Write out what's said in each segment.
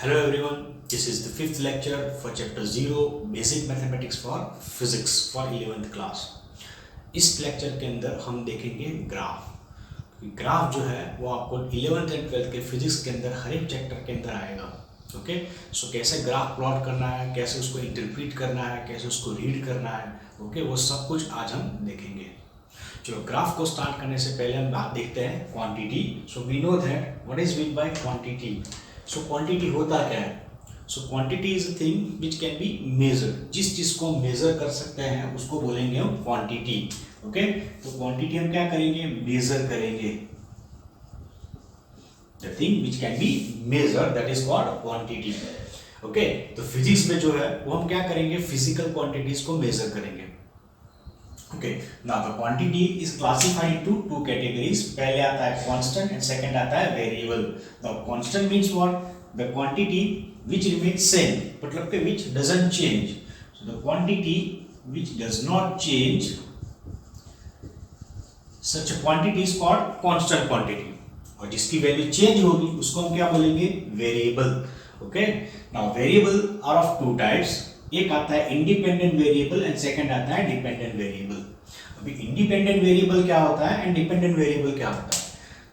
Hello everyone, this is the fifth lecture for chapter 0 Basic Mathematics for Physics for 11th class। इस lecture के अंदर हम देखेंगे graph जो है वो आपको 11th एंड 12th के फिजिक्स के अंदर हर एक चैप्टर के अंदर आएगा। ओके, सो कैसे ग्राफ प्लॉट करना है, कैसे उसको इंटरप्रीट करना है, कैसे उसको रीड करना है, ओके वो सब कुछ आज हम देखेंगे। चलो ग्राफ को स्टार्ट करने से पहले हम बात देखते हैं quantity. So we know that what is mean by quantity. So quantity होता क्या है? So quantity is a thing which can be measure. जिस चीज को मेजर कर सकते हैं उसको बोलेंगे हम क्वांटिटी। ओके, तो क्वांटिटी हम क्या करेंगे? मेजर करेंगे। The thing which can be measure that is called quantity. Okay, तो फिजिक्स में जो है वो हम क्या करेंगे? फिजिकल क्वांटिटीज को मेजर करेंगे। Okay, now the quantity is classified into two categories. पहले आता है constant and second आता है variable. Now constant means what? The quantity which remains same, मतलब कि which doesn't change. So the quantity which does not change, such a quantity is called constant quantity. और जिसकी value change होगी उसको हम क्या बोलेंगे? Variable. Okay, now variable are of two types. एक आता है इंडिपेंडेंट वेरिएबल एंड सेकंड आता है डिपेंडेंट वेरिएबल। अभी इंडिपेंडेंट वेरिएबल क्या होता है एंड डिपेंडेंट वेरिएबल क्या होता है?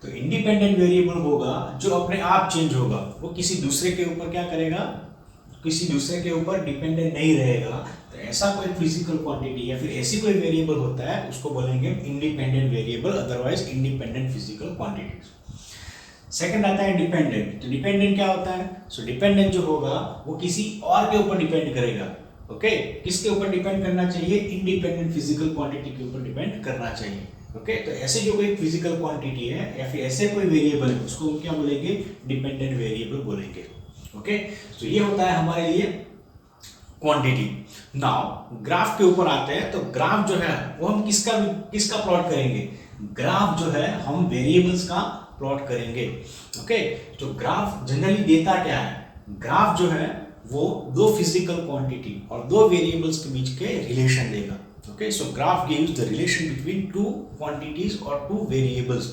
तो इंडिपेंडेंट वेरिएबल होगा जो अपने आप चेंज होगा, वो किसी दूसरे के ऊपर क्या करेगा? किसी दूसरे के ऊपर डिपेंडेंट नहीं रहेगा। तो ऐसा कोई फिजिकल क्वांटिटी या फिर ऐसी कोई वेरिएबल होता है उसको बोलेंगे independent variable, otherwise independent physical quantities. Second आता है डिपेंडेंट। तो डिपेंडेंट क्या होता है? सो डिपेंडेंट जो होगा वो किसी और के ऊपर डिपेंड करेगा। ओके, किसके ऊपर डिपेंड करना चाहिए? इंडिपेंडेंट फिजिकल क्वांटिटी के ऊपर डिपेंड करना चाहिए। ओके, तो ऐसे जो कोई फिजिकल क्वांटिटी है या फिर ऐसे कोई वेरिएबल है उसको हम क्या बोलेंगे? डिपेंडेंट वेरिएबल बोलेंगे। ओके, तो ये होता है हमारे लिए क्वांटिटी। नाउ ग्राफ के ऊपर आते हैं। तो ग्राफ जो है वो हम किसका प्लॉट करेंगे? ग्राफ जो है हम वेरिएबल्स का प्लॉट करेंगे। ओके, तो ग्राफ जनरली देता क्या है? ग्राफ जो है वो दो फिजिकल क्वांटिटी और दो वेरिएबल्स के बीच के रिलेशन देगा। Okay, so graph gives the relation between two quantities और टू वेरिएबल्स।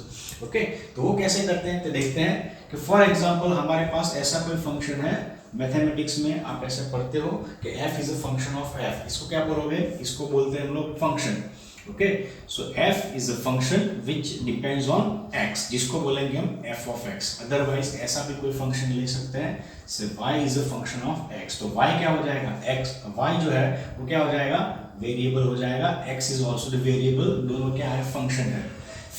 ओके, तो वो कैसे करते हैं? तो देखते हैं कि फॉर एग्जांपल हमारे पास ऐसा कोई फंक्शन है। मैथमेटिक्स में आप ऐसे पढ़ते हो कि f is a function of f। इसको क्या बोलोगे? इसको बोलते हैं हम लोग function. Okay, so f is a function which depends on x, जिसको बोलेंगे हम f ऑफ x। अदरवाइज ऐसा भी कोई फंक्शन ले सकते हैं, से y is a function of x। तो y क्या हो जाएगा? x, y जो है वो क्या हो जाएगा? वेरिएबल हो जाएगा। x is also the variable, दोनों क्या है? फंक्शन है।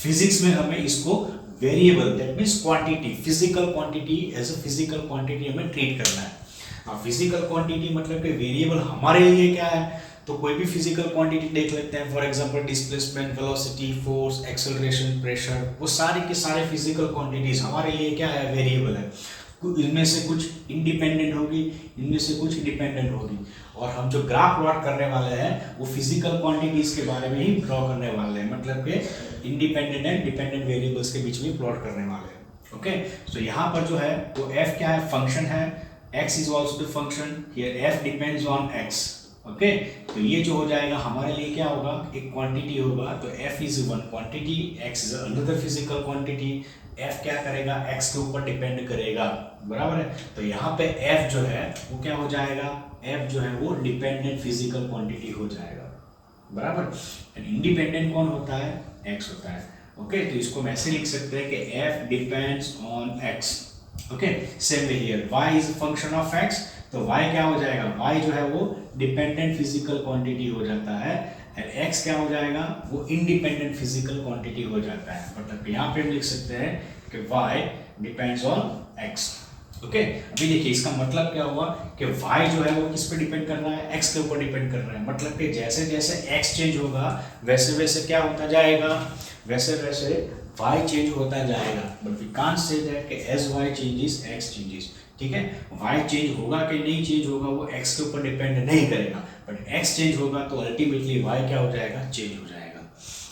फिजिक्स में हमें इसको variable that means quantity, physical quantity as a physical quantity हमें ट्रीट करना है। अब फिजिकल क्वांटिटी मतलब कि वेरिएबल हमारे लिए क्या है? तो कोई भी फिजिकल क्वांटिटी देख लेते हैं। For example displacement, velocity, force, acceleration, pressure, वो सारे के सारे फिजिकल क्वांटिटीज हमारे लिए क्या है? वेरिएबल है। इनमें से कुछ इंडिपेंडेंट होगी, इनमें से कुछ डिपेंडेंट होगी। और हम जो ग्राफ प्लॉट करने वाले हैं वो फिजिकल क्वांटिटीज के बारे में ही ड्रॉ करने वाले हैं, मतलब कि इंडिपेंडेंट एंड डिपेंडेंट वेरिएबल्स के बीच में प्लॉट करने वाले हैं। ओके, तो यहाँ पर जो है वो f क्या है? फंक्शन है। x is also the function, here f depends on x। Okay, तो ये जो हो जाएगा हमारे लिए क्या होगा? एक क्वांटिटी होगा। तो f is one quantity, x is another physical quantity. f क्या करेगा? x के ऊपर डिपेंड करेगा, बराबर है। तो यहाँ पे f जो है वो क्या हो जाएगा? f जो है वो डिपेंडेंट फिजिकल क्वांटिटी हो जाएगा, बराबर। एंड इंडिपेंडेंट कौन होता है? x होता है। ओके, तो इसको हम ऐसे लिख सकते हैं कि f depends on x। Okay, same way here y is a function of x। तो y क्या हो जाएगा? y जो है वो डिपेंडेंट फिजिकल क्वांटिटी हो जाता है। एंड x क्या हो जाएगा? वो इंडिपेंडेंट फिजिकल क्वांटिटी हो जाता है। मतलब यहाँ पे हम लिख सकते हैं कि y depends on x। Okay, अभी देखिए इसका मतलब क्या हुआ कि y जो है वो किस पे डिपेंड कर रहा है? x के ऊपर डिपेंड कर रहा है। मतलब कि जैसे जैसे x चेंज होगा वैसे वैसे क्या होता जाएगा? वैसे वैसे y चेंज होता जाएगा। But we can't say that कि as y changes x changes. ठीक है, y चेंज होगा कि नहीं चेंज होगा वो x के ऊपर डिपेंड नहीं करेगा, बट x चेंज होगा तो अल्टीमेटली y क्या हो जाएगा? चेंज हो जाएगा।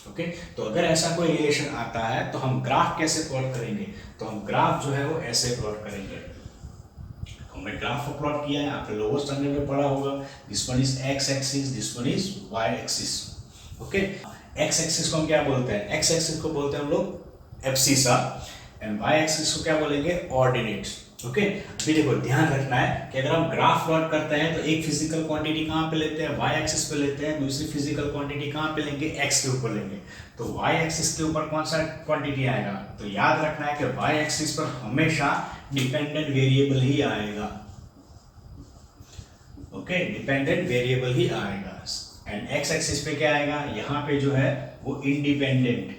ओके, तो अगर ऐसा कोई रिलेशन आता है तो हम ग्राफ कैसे प्लॉट करेंगे? तो हम ग्राफ जो है वो ऐसे प्लॉट करेंगे। हमने ग्राफ को प्लॉट किया है, आपने लोअर स्टैंडर्ड में पढ़ा होगा। This one is x axis, this one is y axis. Okay, x axis को हम क्या बोलते हैं? x एक्सिस को बोलते हैं हम लोग एब्सिसा, एंड y एक्सिस को क्या बोलेंगे? ऑर्डिनेट्स। ओके अभी देखो ध्यान रखना है कि अगर हम ग्राफ प्लॉट करते हैं तो एक फिजिकल क्वांटिटी कहाँ पे लेते हैं, वाई एक्सिस पे लेते हैं, दूसरी फिजिकल क्वांटिटी कहाँ पे लेंगे, एक्स के ऊपर लेंगे। तो वाई एक्सिस के ऊपर कौन सा क्वांटिटी आएगा, तो याद रखना है कि वाई एक्सिस पर हमेशा डिपेंडेंट वेरिएबल ही आएगा। ओके डिपेंडेंट वेरिएबल ही आएगा। एंड एक्स एक्सिस पे क्या आएगा, यहाँ पे जो है वो इंडिपेंडेंट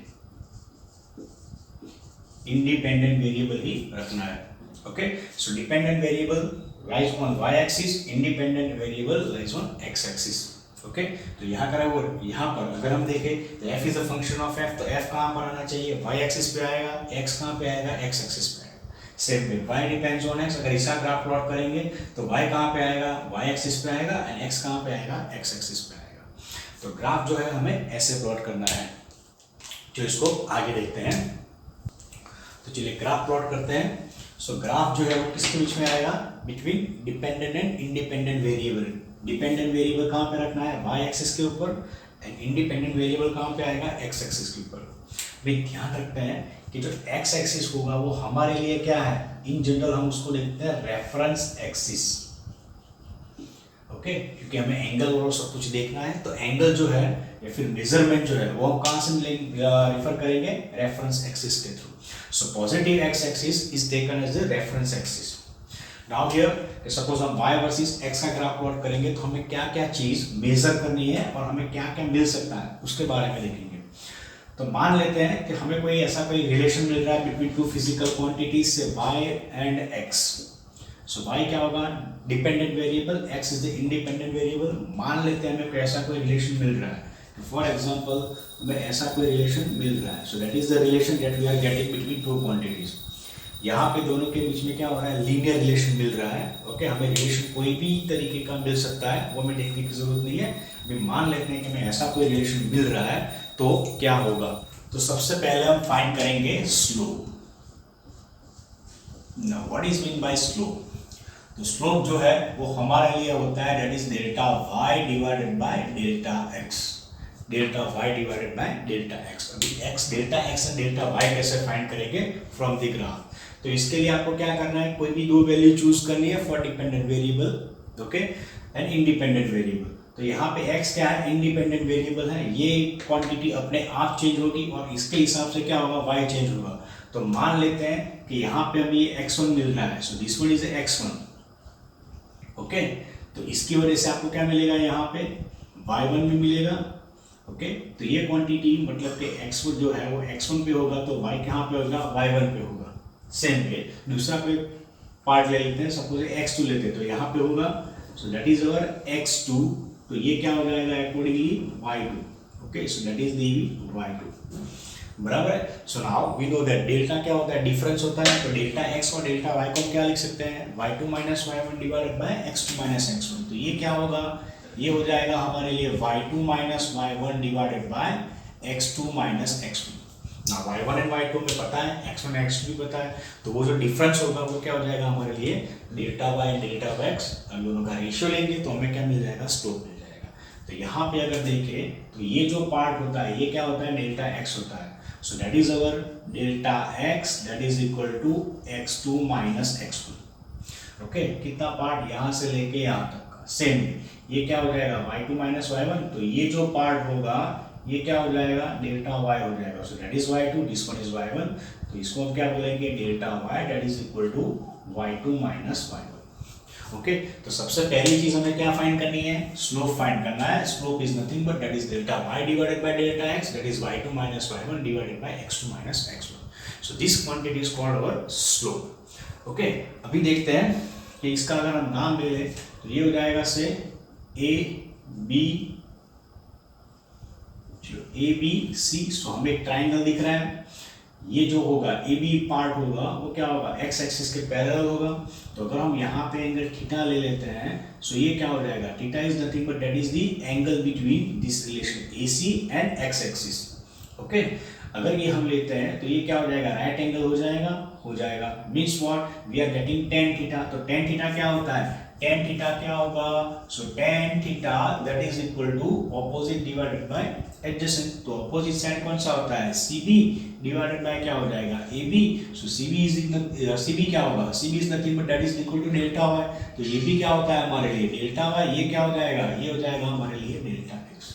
वेरिएबल ही रखना है। Okay, so dependent variable lies on y-axis, independent variable lies on x-axis. Okay, तो यहाँ करा वो यहाँ पर अगर हम देखें तो f is a function of f, तो f कहाँ पर आना चाहिए, y-axis पे आएगा, x कहाँ पे आएगा, x-axis पे आएगा। Same way y depends on x, अगर इसका ग्राफ प्लॉट करेंगे तो y कहाँ पे आएगा, y-axis पे आएगा, एंड x कहाँ पे आएगा, x-axis पे आएगा। तो ग्राफ जो है हमें ऐसे प्लॉट करना है। जो इसको आगे देखते हैं, तो चलिए ग्राफ प्लॉट करते हैं। सो ग्राफ जो है वो किसके बीच में आएगा, between dependent and independent variable. Dependent variable कहाँ पे रखना है, वाई एक्सिस के ऊपर, एंड इंडिपेंडेंट वेरिएबल कहाँ पे आएगा, एक्स एक्सिस के ऊपर। भाई ध्यान रखते हैं कि जो एक्स एक्सिस होगा वो हमारे लिए क्या है, इन जनरल हम उसको देखते हैं रेफरेंस एक्सिस। ओके क्योंकि हमें एंगल और सब कुछ देखना है, तो एंगल जो है या फिर मेजरमेंट जो है वो हम कहाँ से रेफर करेंगे, रेफरेंस एक्सिस के through. So positive x-axis is taken as the reference axis. Now here, suppose हम y versus x का ग्राफ प्लॉट करेंगे तो हमें क्या क्या चीज मेजर करनी है और हमें क्या क्या मिल सकता है उसके बारे में देखेंगे। तो मान लेते हैं कि हमें कोई ऐसा कोई रिलेशन मिल रहा है बिटवीन टू फिजिकल क्वांटिटीज से y and x। So y क्या होगा, dependent variable, x is the independent variable. मान लेते हैं हमें कोई ऐसा कोई रिलेशन मिल रहा है, फॉर एग्जाम्पल हमें ऐसा कोई रिलेशन मिल रहा है। So that is the relation that we are getting between two quantities. यहाँ पे दोनों के बीच में क्या हो रहा है, लीनियर रिलेशन मिल रहा है। ओके हमें रिलेशन कोई भी तरीके का मिल सकता है, वो हमें देखने की जरूरत नहीं है। अभी मान लेते हैं कि हमें ऐसा कोई रिलेशन मिल रहा है तो क्या होगा। तो सबसे पहले हम फाइंड करेंगे slope. Now what is mean by slope, तो स्लोप जो है वो हमारे लिए होता है that is delta Y divided by delta x. Delta Y divided by delta x. अभी x, delta x and delta y कैसे फाइंड करेंगे, फ्रॉम द ग्राफ। तो इसके लिए आपको क्या करना है, कोई भी दो वैल्यू चूज करनी है for dependent variable okay and independent variable. तो यहाँ पे x क्या है, इंडिपेंडेंट वेरिएबल है, ये क्वांटिटी अपने आप चेंज होगी और इसके हिसाब से क्या होगा, y चेंज होगा। तो मान लेते हैं कि यहाँ पे हमें ये x1 मिल रहा है, so this one is x1 okay. तो इसकी वजह से आपको क्या मिलेगा, यहाँ पे y1 भी मिलेगा ओके। तो ये क्वांटिटी मतलब कि x1 जो है वो x1 पे होगा, तो y कहाँ पे होगा, y1 पे होगा। सेम पे दूसरा कोई पार्ट ले लेते हैं, सपोज x2 लेते हैं, तो यहाँ पे होगा, सो दैट इज अवर x2। तो ये क्या हो जाएगा accordingly y2 okay, so that is the y2 बराबर है। So now we know that delta क्या होता है, डिफरेंस होता है। तो डेल्टा x और डेल्टा y को क्या लिख सकते हैं, y2 minus y1 divided by x2 minus x1। तो ये क्या होगा, ये हो जाएगा हमारे लिए y2 minus y1 divided by x2 minus x1। ना y1 एंड y2 में पता है, x1 x2 भी पता है, तो वो जो डिफरेंस होगा वो क्या हो जाएगा हमारे लिए डेल्टा y डेल्टा x। अब दोनों का रेशियो लेंगे तो हमें क्या मिल जाएगा, स्लोप मिल जाएगा। तो यहाँ पे अगर देखें तो ये जो पार्ट होता है ये क्या होता है, डेल्टा x होता है। So that is our delta x that is equal to x2 minus x1 okay. कितना पार्ट, यहाँ से लेके यहाँ तक का सेम। ये क्या हो जाएगा y2 माइनस y1, तो ये जो पार्ट होगा ये क्या हो जाएगा, डेल्टा y हो जाएगा। So that is y2, this one is y1। तो इसको हम क्या बोलेंगे, delta y that is equal to y2 minus y1 okay. तो सबसे पहली चीज हमें क्या फाइंड करनी है, स्लोप फाइंड करना है। Slope is nothing but that is delta y divided by delta x, that is y2 minus y1 divided by x2 minus x1। So this quantity is called our slope okay. अभी देखते हैं कि इसका अगर हम नाम ले लें तो ये हो जाएगा से ए बी सी। सो हमें एक ट्राइंगल दिख रहा है, ये जो होगा ए बी पार्ट होगा वो क्या होगा, एक्स एक्सिस के पैरेलल होगा। तो अगर हम यहाँ पे एंगल थीटा ले लेते हैं, सो ये क्या हो जाएगा, theta is nothing but that is the angle between this relation A C and X axis okay. अगर ये हम लेते हैं तो ये क्या हो जाएगा, राइट एंगल हो जाएगा means what, we are getting tan theta. तो टेन थीटा क्या होता है, टेन थीटा क्या होगा, so tan theta that is equal to opposite divided by adjacent. तो ऑपोजिट साइड कौन सा होता है, सीबी डिवाइडेड बाय क्या हो जाएगा, एबी। सो सीबी क्या होगा, CB is nothing but that is equal to delta Y. तो ये भी क्या होता है हमारे लिए डेल्टा वाई, ये क्या हो जाएगा, ये हो जाएगा हमारे लिए डेल्टा एक्स।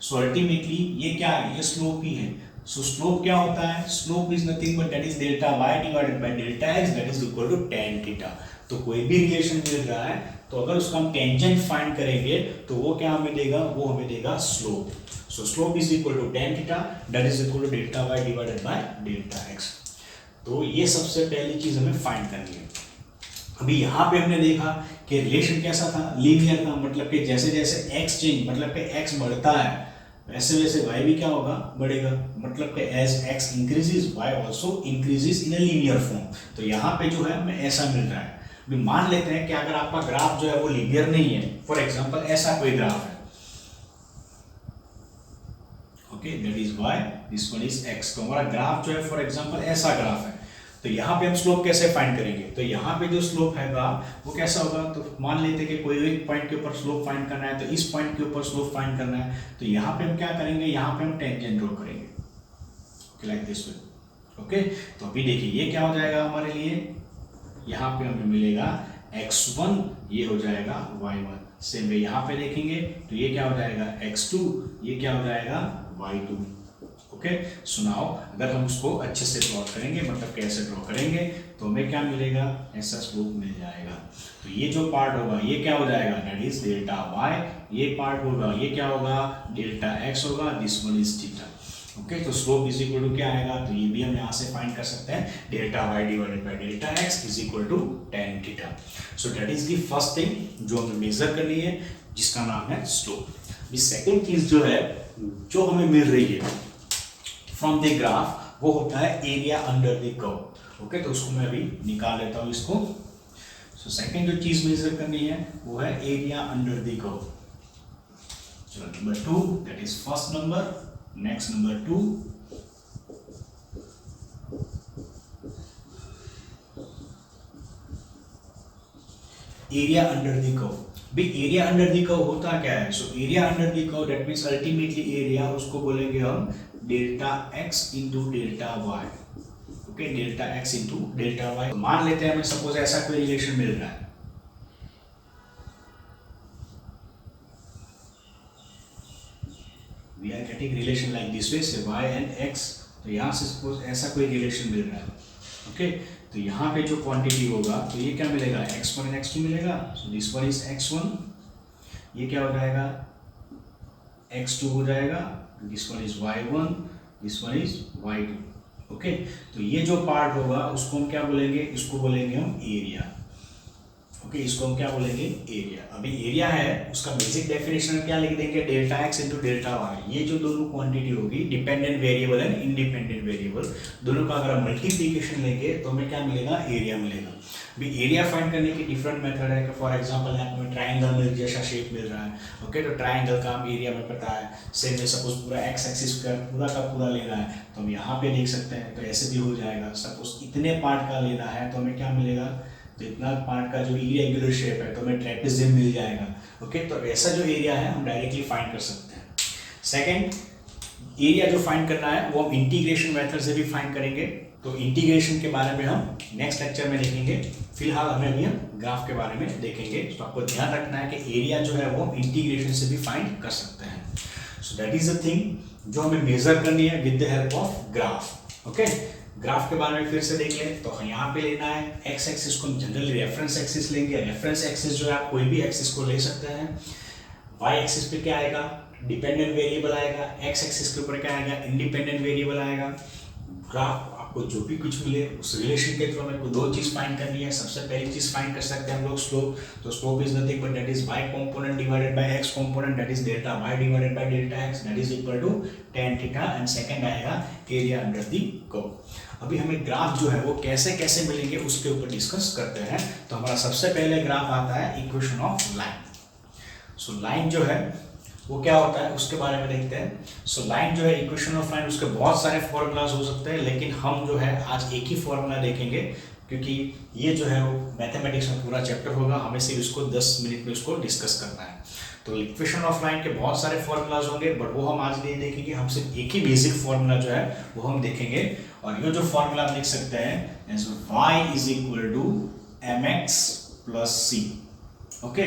सो अल्टीमेटली ये क्या है, ये स्लोप ही है। सो स्लोप क्या होता है, slope is nothing but that is delta Y divided by delta X that is equal to tan theta. तो कोई भी रिलेशन मिल रहा है तो अगर उसका हम टेंजेंट फाइंड करेंगे तो वो क्या हमें देगा, वो हमें देगा slope. So slope is equal to tan theta that is equal to delta Y divided by delta X. तो ये सबसे पहली चीज हमें फाइंड करनी है। अभी यहाँ पे हमने देखा कि रिलेशन कैसा था, लीनियर था, मतलब कि जैसे जैसे x चेंज मतलब कि x बढ़ता है वैसे वैसे y भी क्या होगा, बढ़ेगा। मतलब कि as x increases y also increases in a linear form. तो यहाँ पे जो है हमें ऐसा मिल रहा है। अभी मान लेते हैं कि अगर आपका ग्राफ जो है वो लीनियर नहीं है, फॉर एग्जांपल ऐसा कोई ग्राफ है, okay that is y, this one is x। तो हमारा ग्राफ जो है फॉर एग्जांपल ऐसा ग्राफ है। तो यहाँ पे हम स्लोप कैसे फाइंड करेंगे, तो यहाँ पे जो स्लोप है वो कैसा होगा, तो मान लेते हैं कि कोई एक पॉइंट के ऊपर स्लोप फाइंड करना है, तो इस पॉइंट के ऊपर स्लोप फाइंड करना है। तो यहाँ पे हम क्या करेंगे, यहाँ पे हम टेंजेंट ड्रॉ करेंगे, okay like this way. Okay तो अभी देखिए ये क्या हो जाएगा हमारे लिए, यहाँ पे हमें मिलेगा x1, ये हो जाएगा y1। सेम वे यहाँ पे देखेंगे तो ये क्या हो जाएगा x2, ये क्या हो जाएगा y2। ओके सुनाओ, अगर हम उसको अच्छे से ड्रॉ करेंगे, मतलब कैसे ड्रॉ करेंगे, तो हमें क्या मिलेगा, ऐसा स्लोप मिल जाएगा। तो ये जो पार्ट होगा ये क्या हो जाएगा, दैट इज डेल्टा वाई। ये पार्ट होगा ये क्या होगा, डेल्टा एक्स होगा, this one is theta. Okay तो स्लोप इज इक्वल टू क्या आएगा, तो ये भी हम यहाँ से फाइंड कर सकते हैं, delta Y divided by delta X is equal to tan theta. So that is the first thing जो हमें मेजर करनी है, जिसका नाम है स्लोप। सेकेंड चीज जो है जो हमें मिल रही है फ्रॉम द ग्राफ, वो होता है area under the curve. Okay तो उसको मैं अभी निकाल लेता हूँ इसको। सो सेकेंड जो चीज मेजर करनी है वो है एरिया अंडर द कर्व। चलो number 2 that is first number, next number 2 area under the curve. भी एरिया अंडर द कर्व होता क्या है, so area under the curve that means ultimately area, उसको बोलेंगे हम delta X into delta Y. Okay delta X into delta Y. मान लेते हैं हमें सपोज ऐसा कोई रिलेशन मिल रहा है, we are getting relation like this way से y एंड x। तो यहाँ से सपोज ऐसा कोई रिलेशन मिल रहा है, ओके तो यहाँ पे जो क्वांटिटी होगा तो ये क्या मिलेगा, x1 एंड x2 मिलेगा। सो दिस वन इज x1, ये क्या हो जाएगा x2 हो जाएगा, this one is y1, this one is y2। Okay तो ये जो पार्ट होगा उसको हम क्या बोलेंगे, इसको बोलेंगे हम एरिया। ओके इसको हम क्या बोलेंगे, एरिया। अभी एरिया है उसका बेसिक डेफिनेशन क्या लिख देंगे, delta X into delta Y. ये जो दोनों क्वांटिटी होगी dependent variable and independent variable, दोनों का अगर हम मल्टीप्लीकेशन लेंगे तो हमें क्या मिलेगा, एरिया मिलेगा। अभी एरिया फाइंड करने की डिफरेंट मेथड है कि फॉर एग्जांपल यहाँ पे ट्राइंगल में जैसा शेप मिल रहा है, ओके तो ट्राइंगल का हम एरिया में पता है। सेम में सपोज पूरा एक्स एक्सिस का पूरा लेना है तो हम यहाँ पे देख सकते हैं, तो ऐसे भी हो जाएगा। सपोज इतने पार्ट का लेना है तो हमें क्या मिलेगा, तो इतना पार्ट का जो इरेगुलर शेप है तो हमें ट्रेपेजियम मिल जाएगा। ओके तो ऐसा जो एरिया है हम डायरेक्टली फाइंड कर सकते हैं। सेकंड एरिया जो फाइंड करना है वो हम इंटीग्रेशन मेथड से भी फाइंड करेंगे। तो इंटीग्रेशन के बारे में हम नेक्स्ट लेक्चर में देखेंगे, फिलहाल हमें अभी हम ग्राफ के बारे में देखेंगे। तो आपको ध्यान रखना है कि एरिया जो है वो हम इंटीग्रेशन से भी फाइंड कर सकते हैं। सो दैट इज द थिंग जो हमें मेजर करनी है with the help of graph. Okay graph के बारे में फिर से देख लें तो यहाँ पे लेना है एक्स एक्सिस को, जनरली रेफरेंस एक्सिस लेंगे। रेफरेंस एक्सिस जो है आप कोई भी एक्सिस को ले सकते हैं। वाई एक्सिस पे क्या आएगा, डिपेंडेंट वेरिएबल आएगा। एक्स एक्सिस के ऊपर क्या आएगा, इंडिपेंडेंट वेरिएबल आएगा। ग्राफ आपको जो भी कुछ मिले उस रिलेशन के थ्रू हमें दो चीज फाइंड करनी है। सबसे पहली चीज फाइंड कर सकते हैं हम लोग स्लोप। तो slope is nothing but that is y component divided by x component, that is delta y divided by delta x, that is equal to tan theta. And second आएगा एरिया अंडर द कर्व। अभी हमें graph जो है वो कैसे कैसे मिलेंगे उसके ऊपर डिस्कस करते हैं। तो हमारा सबसे पहले ग्राफ आता है equation of line. So line जो है वो क्या होता है उसके बारे में देखते हैं। सो लाइन जो है इक्वेशन ऑफ लाइन, उसके बहुत सारे फॉर्मूलाज हो सकते हैं, लेकिन हम जो है आज एक ही फॉर्मूला देखेंगे क्योंकि ये जो है वो मैथमेटिक्स में पूरा चैप्टर होगा, हमें सिर्फ इसको 10 मिनट में इसको डिस्कस करना है। तो इक्वेशन ऑफ लाइन के बहुत सारे फॉर्मूलाज होंगे, बट वो हम आज नहीं देखेंगे, हम सिर्फ एक ही बेसिक फॉर्मूला जो है वो हम देखेंगे। और ये जो फॉर्मूला आप लिख सकते हैं as y is equal to mx plus c. Okay,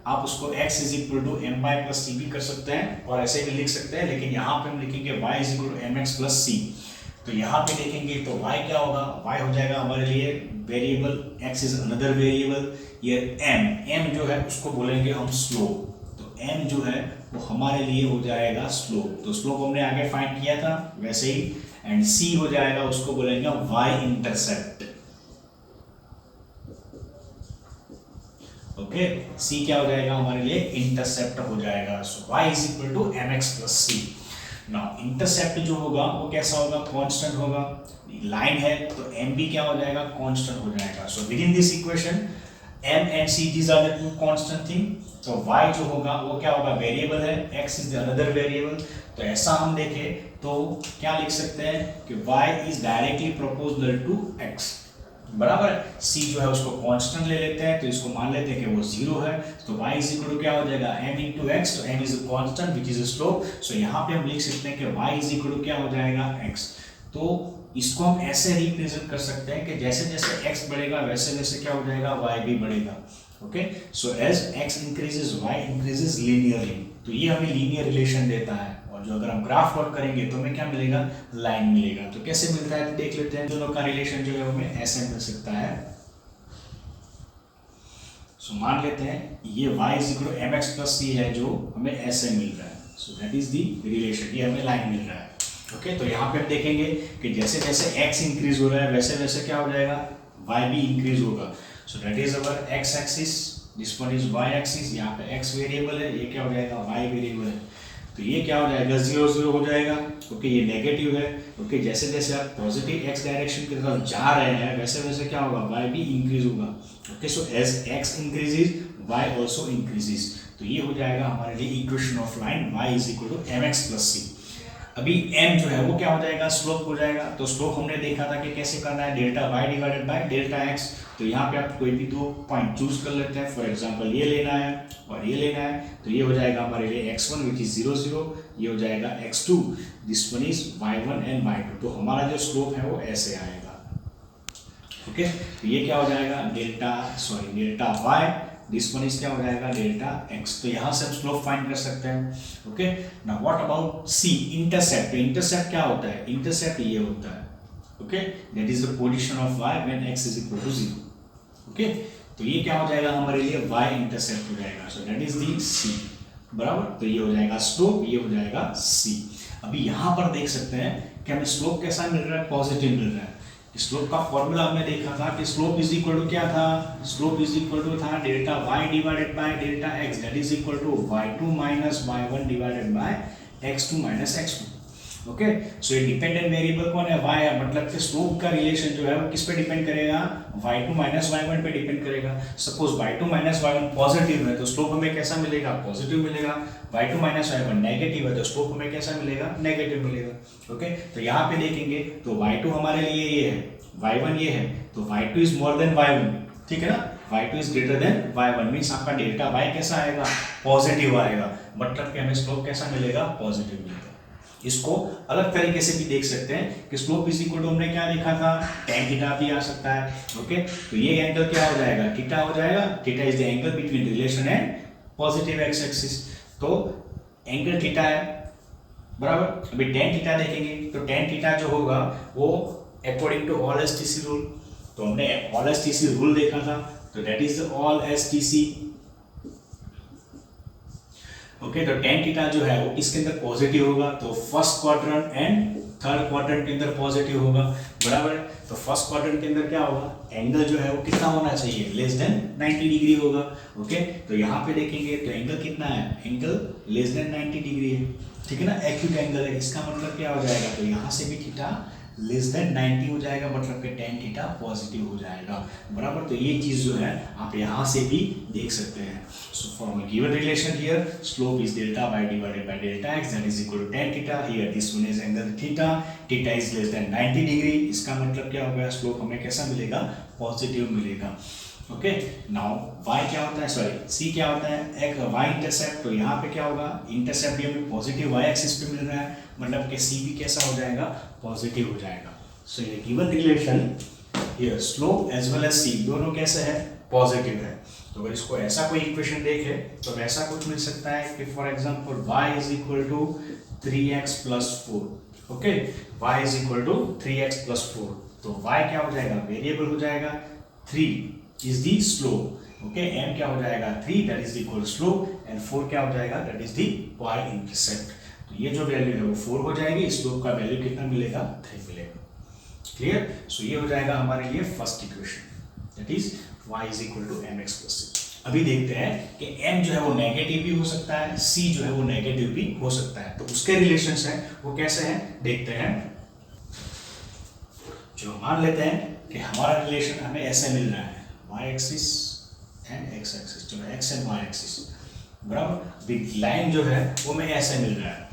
आप उसको x is equal to my plus c भी कर सकते हैं और ऐसे भी लिख सकते हैं, लेकिन यहाँ पे हम लिखेंगे y is equal to mx plus c. तो यहाँ पे देखेंगे तो y क्या होगा, y हो जाएगा हमारे लिए variable, x is another variable, ये m जो है उसको बोलेंगे हम स्लोप। तो m जो है वो हमारे लिए हो जाएगा स्लोप। तो स्लोप हमने आगे फाइंड किया था वैसे ही, एंड c हो जाएगा उसको बोलेंगे y इंटरसेप्ट। ओके, c क्या हो जाएगा हमारे लिए इंटरसेप्ट हो जाएगा। So y is equal to mx plus C. Now intercept जो होगा वो कैसा होगा, कांस्टेंट होगा। लाइन है तो m भी क्या हो जाएगा, कांस्टेंट हो जाएगा। So within this equation m and c these are the two constant thing. तो y जो होगा वो क्या होगा, वेरिएबल है, x is the another variable. तो ऐसा हम देखें तो क्या लिख सकते हैं कि y is directly proportional to x, बराबर है। c जो है उसको कांस्टेंट ले लेते हैं, तो इसको मान लेते हैं कि वो 0 है। तो y इज इक्वल टू क्या हो जाएगा, m इंटू x। तो m is a constant which is a slope. So यहाँ पे हम लिख सकते हैं कि y इज इक्वल टू क्या हो जाएगा, x। तो इसको हम ऐसे रिप्रेजेंट कर सकते हैं कि जैसे जैसे x बढ़ेगा वैसे वैसे क्या हो जाएगा, y भी बढ़ेगा। Okay, so as x increases y increases linearly. तो ये हमें लीनियर रिलेशन देता है, और जो अगर हम ग्राफ प्लॉट करेंगे तो हमें क्या मिलेगा, लाइन मिलेगा। तो कैसे मिलता है तो देख लेते हैं। दोनों का रिलेशन जो है हमें ऐसे मिल सकता है। सो मान लेते हैं ये y is equal to mx plus c है जो हमें ऐसे मिल रहा है। So that is the relation, ये हमें लाइन मिल रहा है। ओके, तो यहाँ पे हम देखेंगे कि जैसे जैसे x इंक्रीज हो रहा है वैसे वैसे क्या हो जाएगा, y भी इंक्रीज होगा। सो that is our x axis, this one is y axis. यहाँ पे x वेरिएबल है, ये क्या हो जाएगा, y वेरिएबल है। तो ये क्या हो जाएगा, 0 0 हो जाएगा। ओके, ये नेगेटिव है। ओके, जैसे जैसे आप पॉजिटिव x डायरेक्शन की तरफ जा रहे हैं वैसे वैसे क्या होगा, y भी इंक्रीज होगा। Okay, so as x increases y also increases. तो ये हो जाएगा हमारे लिए equation of line y is equal to mx plus c। अभी m जो है वो क्या हो जाएगा, स्लोप हो जाएगा। तो स्लोप हमने देखा था कि कैसे करना है, delta y divided by delta x। तो यहाँ पे आप कोई भी दो पॉइंट चूज कर लेते हैं। फॉर एग्जांपल ये लेना है और ये लेना है। तो ये हो जाएगा हमारे लिए x1 विच इज 0 0, ये हो जाएगा x2, this one is y1 and y2। तो हमारा जो स्लोप है वो ऐसे आएगा। ओके, तो ये क्या हो जाएगा, delta y, this one is क्या हो जाएगा, डेल्टा x। तो यहाँ से हम स्लोप फाइंड कर सकते हैं। Okay, now what about c, intercept. Intercept क्या होता है, इंटरसेप्ट ये होता है। Okay, that is the position of y when x is equal to 0। Okay, तो ये क्या हो जाएगा हमारे लिए, y इंटरसेप्ट हो जाएगा। So that is the c, बराबर। तो ये हो जाएगा स्लोप, ये हो जाएगा c। अभी यहाँ पर देख सकते हैं कि हमें स्लोप कैसा मिल रहा है, पॉजिटिव मिल रहा है। स्लोप का फॉर्मूला हमने देखा था कि स्लोप इज इक्वल टू क्या था, स्लोप इज इक्वल टू था delta y divided by delta x, that is equal to y2 minus y1 divided by x2 minus x1। Okay, so ये डिपेंडेंट वेरिएबल कौन है, y है। मतलब कि slope का रिलेशन जो है वो किस पे डिपेंड करेगा, y2 माइनस y1 पे डिपेंड करेगा। Suppose y2 minus y1 positive है तो स्लोप हमें कैसा मिलेगा, पॉजिटिव मिलेगा। y2 माइनस y1 नेगेटिव है तो स्लोप हमें कैसा मिलेगा, नेगेटिव मिलेगा। ओके, तो यहाँ पे देखेंगे तो y2 हमारे लिए ये है, y1 ये है, तो y2 is more then y1, ठीक है ना। y2 is greater than y1 means आपका डेल्टा y कैसा आएगा, पॉजिटिव आएगा। मतलब कि हमें स्लोप कैसा मिलेगा, पॉजिटिव मिलेगा। इसको अलग तरीके से भी देख सकते हैं कि स्लोप इज इक्वल टू हमने क्या देखा था, tan थीटा भी आ सकता है। ओके, तो ये एंगल क्या हो जाएगा, थीटा हो जाएगा। Theta is the angle between relation and positive x axis. तो एंगल थीटा है, बराबर। अभी tan थीटा देखेंगे तो tan थीटा जो होगा वो according to all STC rule. तो हमने ऑल एसटीसी रूल देखा था, तो that is the all STC. Okay, तो tan थीटा जो है वो किसके अंदर पॉजिटिव होगा, तो first quadrant and third quadrant के अंदर पॉजिटिव होगा, बराबर है। तो फर्स्ट क्वाड्रेंट के अंदर क्या होगा, एंगल जो है वो कितना होना चाहिए, लेस देन 90 डिग्री होगा। ओके, तो यहाँ पे देखेंगे तो एंगल कितना है, एंगल लेस देन 90 डिग्री है, ठीक है ना, एक्यूट एंगल है। इसका मतलब क्या हो जाएगा, तो यहाँ से भी थीटा लेस देन 90 हो जाएगा, मतलब कि tan थीटा पॉजिटिव हो जाएगा, बराबर। तो ये चीज जो है आप यहाँ से भी देख सकते हैं। So for given relation here slope is delta y divided by delta x that is equal to tan theta, here this one is angle theta, theta is less than 90 degree. इसका मतलब क्या होगा, स्लोप हमें कैसा मिलेगा, positive मिलेगा। Okay, now y क्या होता है, सॉरी c क्या होता है, एक y इंटरसेप्ट। तो यहाँ पे क्या होगा, इंटरसेप्ट भी हमें पॉजिटिव y एक्सिस पे मिल रहा है, मतलब कि c भी कैसा हो जाएगा, पॉजिटिव हो जाएगा। सो ये given relation here slope as well as c दोनों कैसे है, पॉजिटिव है। तो अगर इसको ऐसा कोई इक्वेशन देखे तो ऐसा कुछ मिल सकता है कि for example y is equal to 3x plus 4। Okay, y is equal to 3x plus 4। तो y क्या हो जाएगा, वेरिएबल हो जाएगा, 3 is the slope, okay, m क्या हो जाएगा 3 that is the equal slope and 4 क्या हो जाएगा that is the y intercept। तो ये जो वैल्यू है वो 4 हो जाएगी, स्लोप का वैल्यू कितना मिलेगा, 3 मिलेगा। क्लियर। सो ये हो जाएगा हमारे लिए first equation that is y is equal to mx plus c। अभी देखते हैं कि m जो है वो नेगेटिव भी हो सकता है, c जो है वो नेगेटिव भी हो सकता है। तो उसके रिलेशंस हैं वो कैसे हैं देखते हैं। जो मान लेते हैं कि हमारा रिलेशन हमें ऐसे मिल रहा है, y axis and x axis, जो है x एंड y एक्सिस, बराबर। बिग लाइन जो है वो हमें ऐसे मिल रहा है,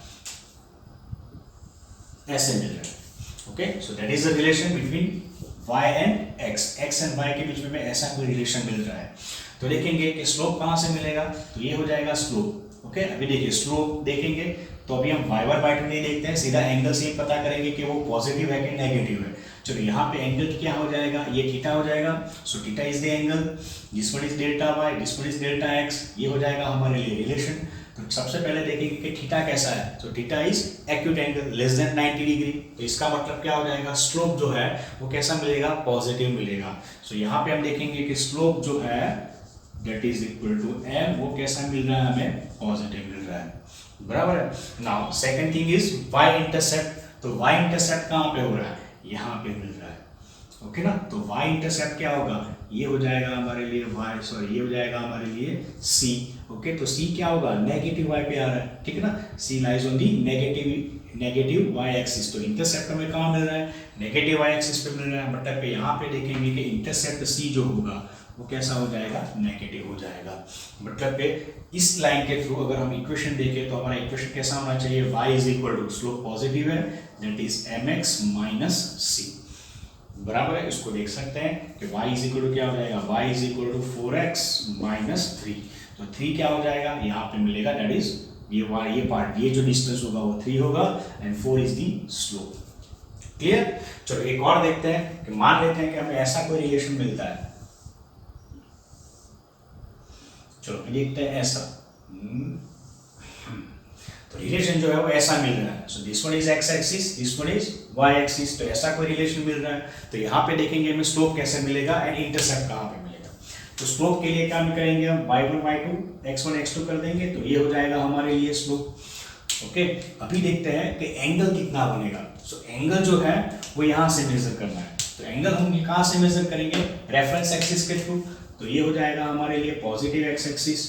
ऐसे मिल रहा है। Okay, so that is the relation between y and x and y के बीच में ऐसा कोई रिलेशन मिल रहा है। तो देखेंगे कि स्लोप कहाँ से मिलेगा, तो ये हो जाएगा स्लोप। ओके, अभी देखिए स्लोप देखेंगे तो अभी हम y1/2 नहीं देखते हैं, सीधा एंगल से ही पता करेंगे कि वो पॉजिटिव है कि नेगेटिव है। चलो यहाँ पे एंगल क्या हो जाएगा, ये थीटा हो जाएगा। So theta is the angle, this one is delta y, this one is delta x। ये हो जाएगा हमारे लिए रिलेशन। तो सबसे पहले देखेंगे कि थीटा कैसा है। तो theta is acute angle less than 90 degree. तो इसका मतलब क्या हो जाएगा, स्लोप जो है वो कैसा मिलेगा, पॉजिटिव मिलेगा। सो यहाँ पे हम देखेंगे कि स्लोप जो है that is equal to m, वो कैसा मिल रहा है, हमें पॉजिटिव मिल रहा है, बराबर है। Now second thing is y intercept. तो y इंटरसेप्ट कहाँ पे हो रहा है, यहाँ पे मिल रहा है। ओके ना, तो y इंटरसेप्ट क्या होगा, ये हो जाएगा हमारे लिए y, सॉरी ये हो जाएगा हमारे लिए c। ओके, तो c क्या होगा, नेगेटिव y पे आ रहा है, ठीक है ना। c lies on the negative y axis. तो इंटरसेप्ट हमें कहाँ मिल रहा है, नेगेटिव y एक्सिस पे मिल रहा है, मतलब पे यहाँ पे देखेंगे कि इंटरसेप्ट c जो होगा वो कैसा हो जाएगा, नेगेटिव हो जाएगा। मतलब पे इस लाइन के थ्रू अगर हम इक्वेशन देखें तो हमारा इक्वेशन कैसा होना चाहिए, y is equal to slope positive है that is mx minus c, बराबर है। इसको देख सकते हैं कि y इज इक्वल टू क्या हो जाएगा, y is equal to 4x minus 3। तो 3 क्या हो जाएगा, यहाँ पे मिलेगा दैट इज ये पार्ट, ये जो डिस्टेंस होगा वो 3 होगा and 4 is the slope. Clear. चलो एक और देखते हैं कि मान लेते हैं कि हमें ऐसा कोई रिलेशन मिलता है। चलो देखते हैं ऐसा, तो रिलेशन जो है वो ऐसा मिल रहा है। So this one is x axis, this one is y axis. तो ऐसा कोई रिलेशन मिल रहा है। तो यहाँ पे देखेंगे हमें स्लोप कैसे मिलेगा एंड इंटरसेप्ट कहाँ पे मिलेगा। तो स्लोप के लिए क्या करेंगे हम, y1 y2 x1 x2 कर देंगे, तो ये हो जाएगा हमारे लिए स्लोप। ओके, अभी देखते हैं कि एंगल कितना बनेगा। सो एंगल जो है वो यहाँ से मेजर करना है। तो एंगल हम कहाँ से मेजर करेंगे, रेफरेंस एक्सिस के थ्रू। तो ये हो जाएगा हमारे लिए पॉजिटिव x एक्सिस।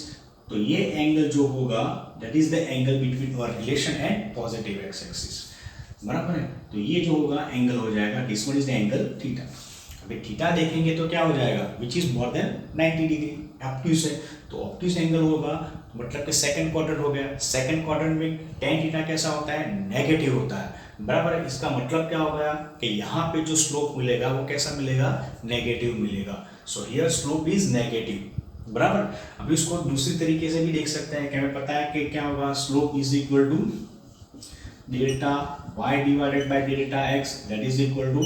तो ये एंगल जो होगा that is the angle between our relation and positive x axis, बराबर है। तो ये जो होगा एंगल हो जाएगा, this one is the angle theta. अभी थीटा देखेंगे तो क्या हो जाएगा, which is more than 90 degree obtuse है। तो ऑब्ट्यूस एंगल होगा मतलब कि सेकंड क्वाड्रेंट हो गया। सेकंड क्वाड्रेंट में tan थीटा कैसा होता है, नेगेटिव होता है, बराबर है। इसका मतलब क्या होगा कि यहाँ पे जो स्लोप मिलेगा वो कैसा मिलेगा, नेगेटिव मिलेगा। So here slope is negative, बराबर। अभी इसको दूसरी तरीके से भी देख सकते हैं कि हमें पता है कि क्या होगा, slope is equal to delta y divided by delta x that is equal to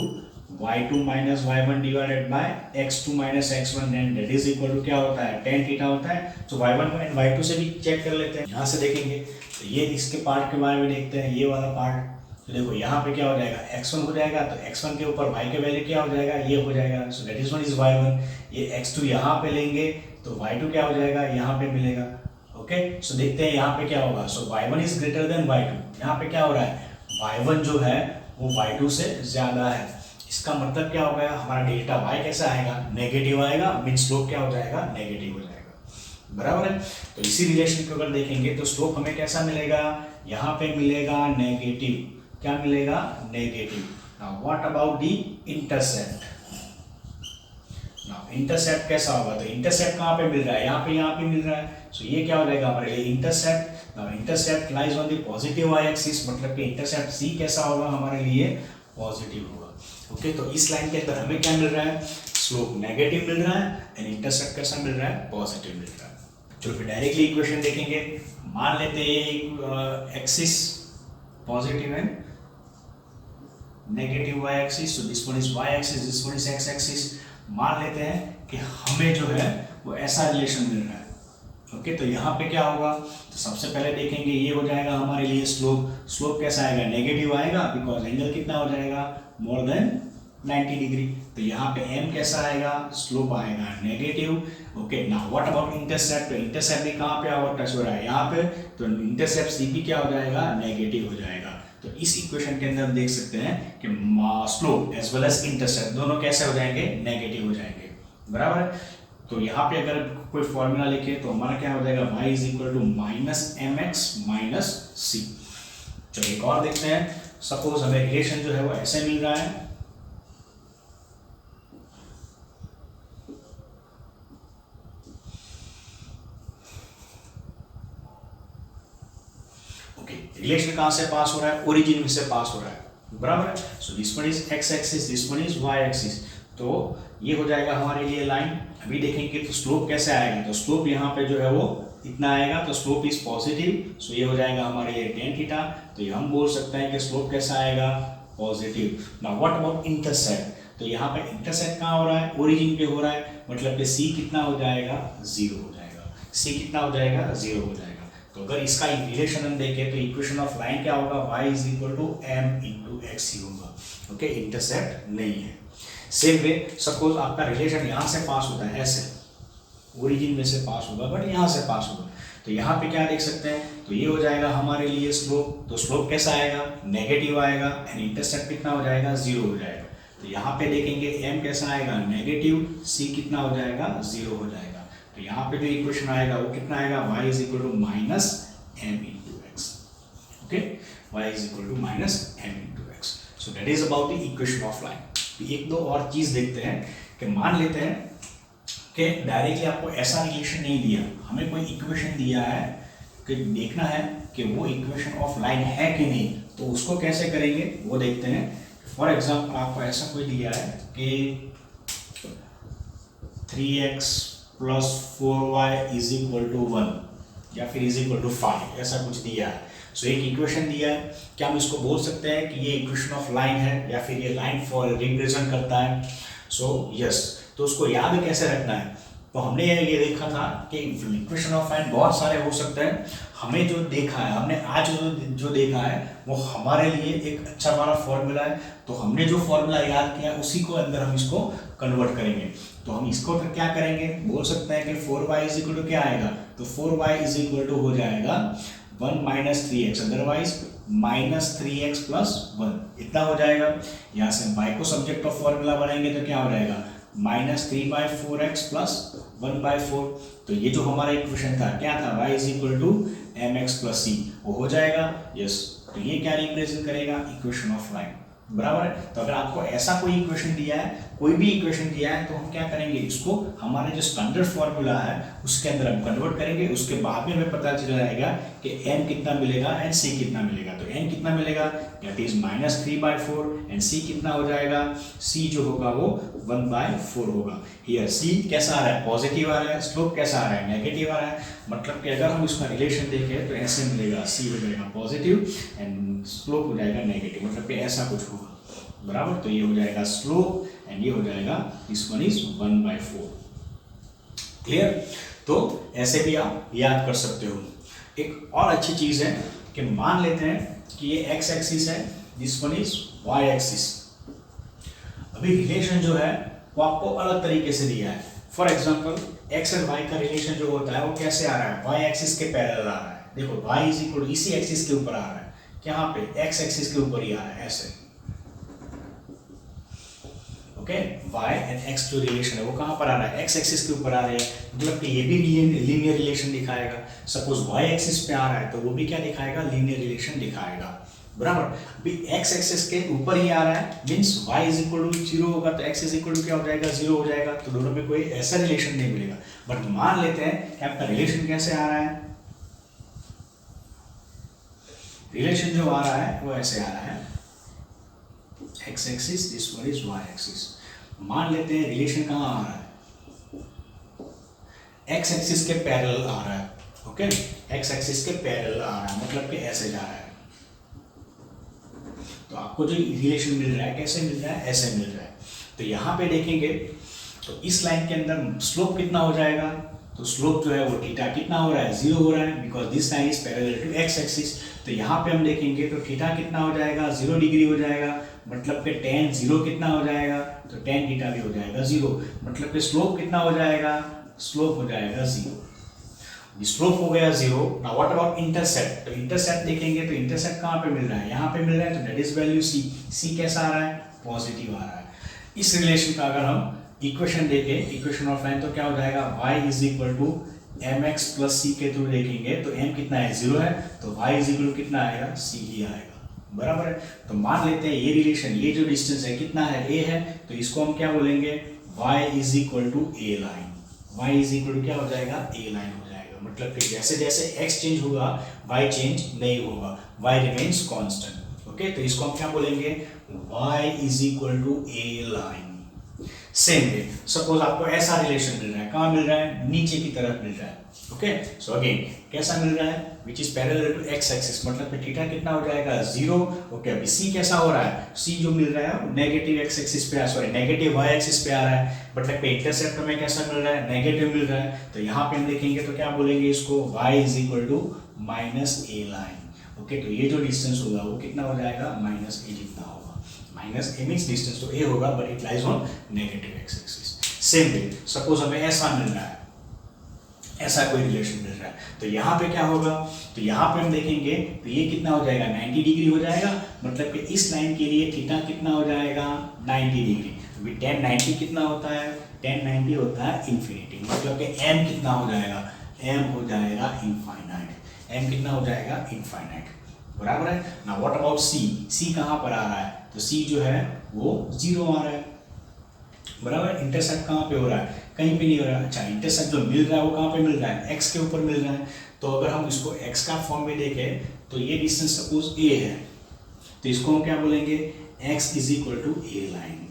y2 minus y1 divided by x2 minus x1 and that is equal to क्या होता है, tan थीटा होता है। तो y1 एंड y2 से भी check कर लेते हैं। यहाँ से देखेंगे तो ये इसके पार्ट के बारे में देखते हैं, ये वाला पार्ट। तो देखो यहाँ पे क्या हो जाएगा, x1 हो जाएगा। तो x1 के ऊपर y के वैल्यू क्या हो जाएगा, ये हो जाएगा। So that is one is y1। ये x2 यहाँ पे लेंगे तो y2 क्या हो जाएगा, यहाँ पे मिलेगा। ओके, सो देखते हैं यहाँ पे क्या होगा। सो y1 is greater than y2। यहाँ पे क्या हो रहा है, y1 जो है वो y2 से ज्यादा है। इसका मतलब क्या होगा, हमारा डेल्टा y कैसा आएगा, नेगेटिव आएगा। मीन स्लोप क्या हो जाएगा, नेगेटिव हो जाएगा, बराबर है। तो इसी रिलेशन को अगर देखेंगे तो स्लोप हमें कैसा मिलेगा, यहाँ पे मिलेगा नेगेटिव। क्या मिलेगा, negative. Now what about the intercept? Now intercept कैसा होगा? तो इंटरसेप्ट कहाँ पे मिल रहा है? यहाँ पे मिल रहा है। सो ये क्या हो जाएगा हमारे लिए? Intercept. Now intercept lies on the positive y axis, मतलब कि इंटरसेप्ट सी कैसा होगा हमारे लिए? पॉजिटिव होगा। ओके, तो इस लाइन के अंदर हमें क्या मिल रहा है? स्लोप नेगेटिव मिल रहा है एंड इंटरसेप्ट कैसा मिल रहा है? पॉजिटिव मिल रहा है। चलो फिर डायरेक्टली इक्वेशन देखेंगे। मान लेते हैं एक्सिस पॉजिटिव है, negative y axis, so this one is y axis, this one is x axis। मान लेते हैं कि हमें जो है वो ऐसा रिलेशन मिल रहा है। ओके, तो यहाँ पे क्या होगा? तो सबसे पहले देखेंगे ये हो जाएगा हमारे लिए स्लोप। स्लोप कैसा आएगा? नेगेटिव आएगा, बिकॉज एंगल कितना हो जाएगा? मोर देन 90 डिग्री। तो यहाँ पे m कैसा आएगा? स्लोप आएगा negative. Okay, now what about intercept? Intercept भी कहाँ पे आवर टच हो रहा है? यहाँ पे। तो इंटरसेप्ट सी भी क्या हो जाएगा? नेगेटिव हो जाएगा। तो इस इक्वेशन के अंदर देख सकते हैं कि slope as well as intercept दोनों कैसे हो जाएंगे? नेगेटिव हो जाएंगे। बराबर है। तो यहाँ पे अगर कोई फॉर्मूला लिखे तो हमारा क्या हो जाएगा? y is equal to minus m x minus c. चलो एक और देखते हैं। सपोज हमें रिलेशन जो है वो ऐसे मिल रहा है। रिलेशन कहां से पास हो रहा है? ओरिजिन में से पास हो रहा है। बराबर है। So this one is x axis, this one is y axis. तो ये हो जाएगा हमारे लिए लाइन। अभी देखेंगे तो स्लोप कैसे आएगा? तो स्लोप यहाँ पे जो है वो इतना आएगा, तो स्लोप इज पॉजिटिव। सो ये हो जाएगा हमारे लिए टेन थीटा। तो ये हम बोल सकते हैं कि स्लोप कैसा आएगा? Positive. Now what about intercept? तो यहाँ पे इंटरसेप्ट कहाँ हो रहा है? ओरिजिन पे हो रहा है, मतलब कि सी कितना हो जाएगा? जीरो हो जाएगा। सी कितना हो जाएगा? जीरो हो जाएगा। तो अगर इसका रिलेशन हम देखें तो इक्वेशन ऑफ लाइन क्या होगा? y is equal to m into x ही होगा। ओके, इंटरसेप्ट नहीं है। सेम वे सपोज आपका रिलेशन यहाँ से पास होता है, ऐसे ओरिजिन में से पास होगा, बट यहाँ से पास होगा। तो यहाँ पे क्या देख सकते हैं? तो ये हो जाएगा हमारे लिए स्लोप। तो स्लोप कैसा आएगा? नेगेटिव आएगा एंड इंटरसेप्ट कितना हो जाएगा? जीरो हो जाएगा। तो यहाँ पे देखेंगे m कैसा आएगा? नेगेटिव, c कितना हो जाएगा? जीरो हो जाएगा। तो यहाँ पे जो इक्वेशन आएगा वो कितना आएगा? y is equal to minus m into x. Okay, y is equal to minus m into x. So that is about the equation of line. एक दो और चीज देखते हैं कि मान लेते हैं कि डायरेक्टली आपको ऐसा रिलेशन नहीं दिया, हमें कोई इक्वेशन दिया है कि देखना है कि वो इक्वेशन ऑफ लाइन है कि नहीं। तो उसको कैसे करेंगे वो देखते हैं। फॉर एग्जाम्पल आपको ऐसा कोई दिया है कि 3x plus 4y is equal to 1 या फिर इज इक्वल टू 5, ऐसा कुछ दिया है। सो एक इक्वेशन दिया है, क्या हम इसको बोल सकते हैं कि ये इक्वेशन ऑफ लाइन है या फिर ये लाइन फॉर रिप्रेजेंट करता है? So yes. तो उसको याद कैसे रखना है? तो हमने ये देखा था कि इक्वेशन ऑफ लाइन बहुत सारे हो सकते हैं। हमें जो देखा है, हमने आज जो देखा है वो हमारे लिए एक अच्छा वाला फॉर्मूला है। तो हमने जो फॉर्मूला याद किया उसी को अंदर हम इसको कन्वर्ट करेंगे। तो हम इसको फिर क्या करेंगे? बोल सकते हैं कि 4y इज इक्वल टू क्या आएगा? तो 4y इज इक्वल टू हो जाएगा 1 minus 3x, otherwise minus 3x plus 1 इतना हो जाएगा। यहाँ से y को सब्जेक्ट ऑफ फॉर्मूला बनाएंगे तो क्या हो जाएगा? Minus 3/4x plus 1/4। तो ये जो हमारा इक्वेशन था क्या था? y is equal to mx plus c, वो हो जाएगा। यस। तो ये क्या रिप्रेजेंट करेगा? Equation of line. बराबर है। तो अगर आपको ऐसा कोई इक्वेशन दिया है, कोई भी इक्वेशन दिया है, तो हम क्या करेंगे? इसको हमारे जो स्टैंडर्ड फॉर्मूला है उसके अंदर हम कन्वर्ट करेंगे। उसके बाद में हमें पता चल जाएगा कि n कितना मिलेगा एंड c कितना मिलेगा। तो n कितना मिलेगा? That is minus 3/4 and c कितना हो जाएगा? c जो होगा वो 1/4 होगा। हियर c कैसा आ रहा है? पॉजिटिव आ रहा है। स्लोप कैसा आ रहा है? नेगेटिव आ रहा है। मतलब कि अगर हम इसका रिलेशन देखें तो ऐसे मिलेगा, c हो जाएगा पॉजिटिव एंड स्लोप हो जाएगा नेगेटिव, मतलब कि ऐसा कुछ होगा। बराबर। तो ये हो जाएगा स्लोप एंड ये हो जाएगा दिस वन इज 1/4। क्लियर? तो ऐसे भी आप याद कर सकते हो। एक और अच्छी चीज है कि मान लेते हैं कि ये x एक्सिस है, this one is y axis. अभी रिलेशन जो है वो आपको अलग तरीके से दिया है। For example x and y का रिलेशन जो होता है वो कैसे आ रहा है? y एक्सिस के पैरेलल आ रहा है। देखो y इज इक्वल इसी एक्सिस के ऊपर आ रहा है, यहाँ पे x एक्सिस के ऊपर ही आ रहा है ऐसे। ओके, y एंड x जो रिलेशन है वो कहाँ पर आ रहा है? x एक्सिस के ऊपर आ रहा है, मतलब कि ये भी लीनियर रिलेशन दिखाएगा। सपोज y एक्सिस पे आ रहा है तो वो भी क्या दिखाएगा? लीनियर रिलेशन दिखाएगा। बराबर। अभी x एक्सिस के ऊपर ही आ रहा है, means y is equal to 0 होगा तो x इज इक्वल टू क्या हो जाएगा, 0 हो जाएगा। तो दोनों में कोई ऐसा रिलेशन नहीं मिलेगा। बट मान लेते हैं कि आपका रिलेशन कैसे आ रहा है, रिलेशन जो आ रहा है वो ऐसे आ रहा है, x axis, this one is y axis. मान लेते हैं रिलेशन कहाँ आ रहा है, x एक्सिस के पैरेलल आ रहा है। ओके, x एक्सिस के पैरेलल आ रहा है, मतलब कि ऐसे जा रहा है। तो आपको जो रिलेशन मिल रहा है कैसे मिल रहा है, ऐसे मिल रहा है। तो यहाँ पे देखेंगे तो इस लाइन के अंदर स्लोप कितना हो जाएगा, तो स्लोप जो है वो थीटा कितना हो रहा है, 0 हो रहा है, because this line is parallel to x axis. तो यहाँ पे हम देखेंगे तो थीटा कितना हो जाएगा, 0 डिग्री हो जाएगा, मतलब कि tan 0 कितना हो जाएगा, तो tan थीटा भी हो जाएगा 0, मतलब कि स्लोप कितना हो जाएगा, स्लोप हो जाएगा 0। स्लोप हो गया 0। नाउ व्हाट अबाउट इंटरसेप्ट, तो इंटरसेप्ट देखेंगे तो इंटरसेप्ट कहाँ पे मिल रहा है, यहाँ पे मिल रहा है, तो that is value c। c कैसा आ रहा है, पॉजिटिव आ रहा है। इस रिलेशन का अगर हम इक्वेशन देखें, इक्वेशन ऑफ लाइन, तो क्या हो जाएगा, y is equal to mx plus c के थ्रू देखेंगे तो m कितना है, 0 है, तो y इज इक्वल टू कितना आएगा, c ही आएगा, बराबर है। तो मान लेते हैं ये रिलेशन, ये जो डिस्टेंस है कितना है, a है, तो इसको हम क्या बोलेंगे, y is equal to a line. y is equal to क्या हो जाएगा, a लाइन हो जाएगा, मतलब कि जैसे जैसे x चेंज होगा y चेंज नहीं होगा, y रिमेन्स कांस्टेंट। ओके, तो इसको हम क्या बोलेंगे, y is equal to a line. Same way suppose आपको ऐसा रिलेशन मिल रहा है, कहाँ मिल रहा है, नीचे की तरफ मिल रहा है। ओके, सो अगेन कैसा मिल रहा है, which is parallel to x axis, मतलब कि थीटा कितना हो जाएगा, 0। ओके, अभी c कैसा हो रहा है, c जो मिल रहा है नेगेटिव x एक्सिस पे, सॉरी नेगेटिव y एक्सिस पे आ रहा है, मतलब कि इंटरसेप्ट में कैसा मिल रहा है, नेगेटिव मिल रहा है। तो यहाँ पे हम देखेंगे तो क्या बोलेंगे इसको, y is equal to minus a line. Okay, तो ये जो डिस्टेंस होगा वो कितना हो जाएगा, माइनस a जितना होगा। माइनस a मीन्स डिस्टेंस तो a होगा, but it lies on negative x axis. Same way suppose हमें ऐसा मिल रहा है, ऐसा कोई रिलेशन मिल रहा है, तो यहाँ पे क्या होगा, तो यहाँ पे हम देखेंगे तो ये कितना हो जाएगा, 90 डिग्री हो जाएगा, मतलब कि इस लाइन के लिए थीटा कितना हो जाएगा, 90 डिग्री। अभी tan 90 कितना होता है, tan 90 होता है इन्फिनिटी, मतलब कि m कितना हो जाएगा, m हो जाएगा इनफाइनाइट। m कितना हो जाएगा, इनफाइनाइट, बराबर है ना। व्हाट अबाउट c, c कहाँ पर आ रहा है, तो c जो है वो 0 आ रहा है, बराबर। इंटरसेप्ट कहाँ पे हो रहा है, कहीं पे नहीं हो रहा है। अच्छा, इंटरसेप्ट जो मिल रहा है वो कहाँ पे मिल रहा है, x के ऊपर मिल रहा है। तो अगर हम इसको x का फॉर्म में देखें तो ये डिस्टेंस सपोज a है, तो इसको हम क्या बोलेंगे, x is equal to a line.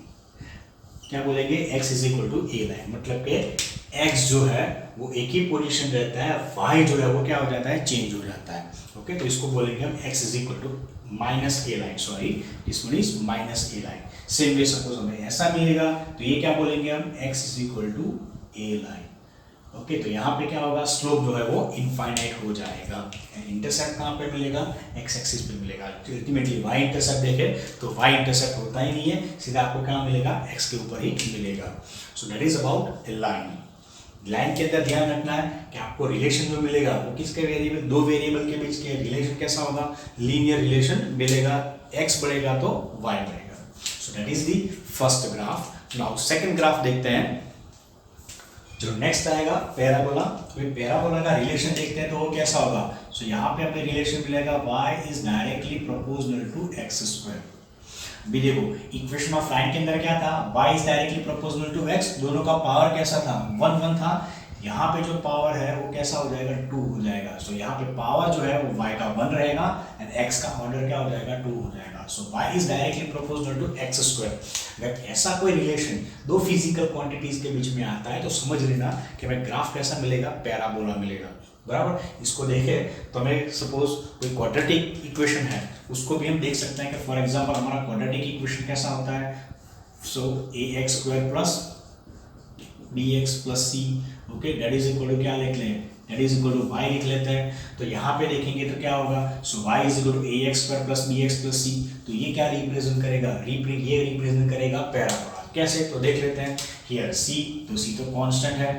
क्या बोलेंगे, x is equal to a line, मतलब कि x जो है वो एक ही पोजीशन रहता है, y जो है वो क्या हो जाता है, चेंज हो जाता है। ओके, तो इसको बोलेंगे हम x is equal to minus a line, sorry this one is minus a line. Same way suppose हमें ऐसा मिलेगा तो ये क्या बोलेंगे हम, x is equal to a line. Okay, तो यहाँ पे क्या होगा, स्लोप जो है वो इनफाइनाइट हो जाएगा। इंटरसेप्ट कहाँ पे मिलेगा, x एक्सिस पे मिलेगा। अल्टीमेटली y इंटरसेप्ट देखे तो y इंटरसेप्ट होता ही नहीं है, सीधा आपको क्या मिलेगा, x के ऊपर ही मिलेगा। So that is about A line. Line के अंदर ध्यान रखना है कि आपको रिलेशन जो मिलेगा वो किसके वेरिएबल, दो वेरिएबल के बीच के रिलेशन कैसा होगा, लीनियर रिलेशन मिलेगा, x बढ़ेगा तो y बढ़ेगा। सो that is the first graph. Now second graph देखते हैं, जो नेक्स्ट आएगा पैराबोला। तो पैराबोला का रिलेशन देखते हैं तो वो कैसा होगा। सो यहाँ पे हमें रिलेशन मिलेगा y is directly proportional to x square. भी देखो इक्वेशन ऑफ लाइन के अंदर क्या था, y is directly proportional to x, दोनों का पावर कैसा था, 1 1 था। यहाँ पे जो पावर है वो कैसा हो जाएगा, 2 हो जाएगा। सो यहाँ पे पावर जो है वो y का 1 रहेगा एंड x का ऑर्डर क्या हो जाएगा, 2 हो जाएगा। So y is directly proportional to x square. अगर ऐसा कोई रिलेशन दो फिजिकल क्वांटिटीज के बीच में आता है तो समझ लेना कि हमें ग्राफ कैसा मिलेगा, पैराबोला मिलेगा, बराबर। इसको देखें तो हमें सपोज कोई क्वाड्रेटिक इक्वेशन है, उसको भी हम देख सकते हैं कि फॉर एग्जांपल हमारा क्वाड्रेटिक इक्वेशन कैसा होता है। सो ax square plus bx plus c, okay, that is equal to क्या लिख लें, that is equal to y लिख लेते हैं। तो यहाँ पे देखेंगे तो क्या होगा, so y is equal to ax square plus bx plus c। तो ये क्या रिप्रेजेंट करेगा, ये रिप्रेजेंट करेगा पैराबोला। कैसे, तो देख लेते हैं हियर सी, तो सी तो कांस्टेंट है।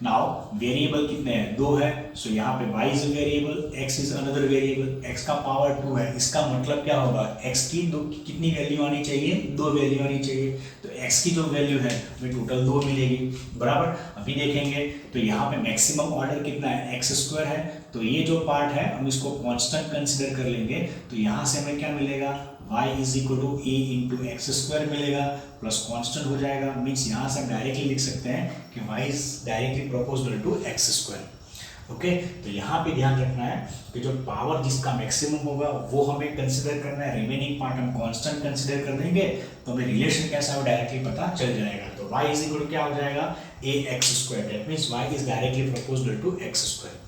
नाउ वेरिएबल कितने हैं, 2 है, सो यहाँ पे y is variable, x is another variable, x का पावर 2 है, इसका मतलब क्या होगा, x की कितनी वैल्यू आनी चाहिए, 2 वैल्यू आनी चाहिए, तो x की जो वैल्यू है वो टोटल 2 मिलेगी, बराबर। अभी देखेंगे तो यहाँ पे मैक्सिमम ऑर्डर कितना है, एक्स स्क्वायर है, तो ये जो पार्ट है हम इसको कांस्टेंट कंसिडर कर लेंगे, तो यहाँ से हमें क्या मिलेगा, y is equal to a into x square मिलेगा, प्लस कांस्टेंट हो जाएगा, मीन्स यहाँ से हम डायरेक्टली लिख सकते हैं कि y is directly proportional to x square. Okay, तो यहाँ पे ध्यान रखना है कि जो पावर जिसका मैक्सिमम होगा वो हमें कंसिडर करना है, रिमेनिंग पार्ट हम कांस्टेंट कंसिडर कर देंगे, तो हमें रिलेशन कैसा है डायरेक्टली पता चल जाएगा। तो y इज इक्वल टू क्या हो जाएगा, a x square, that means y is directly proportional to x square.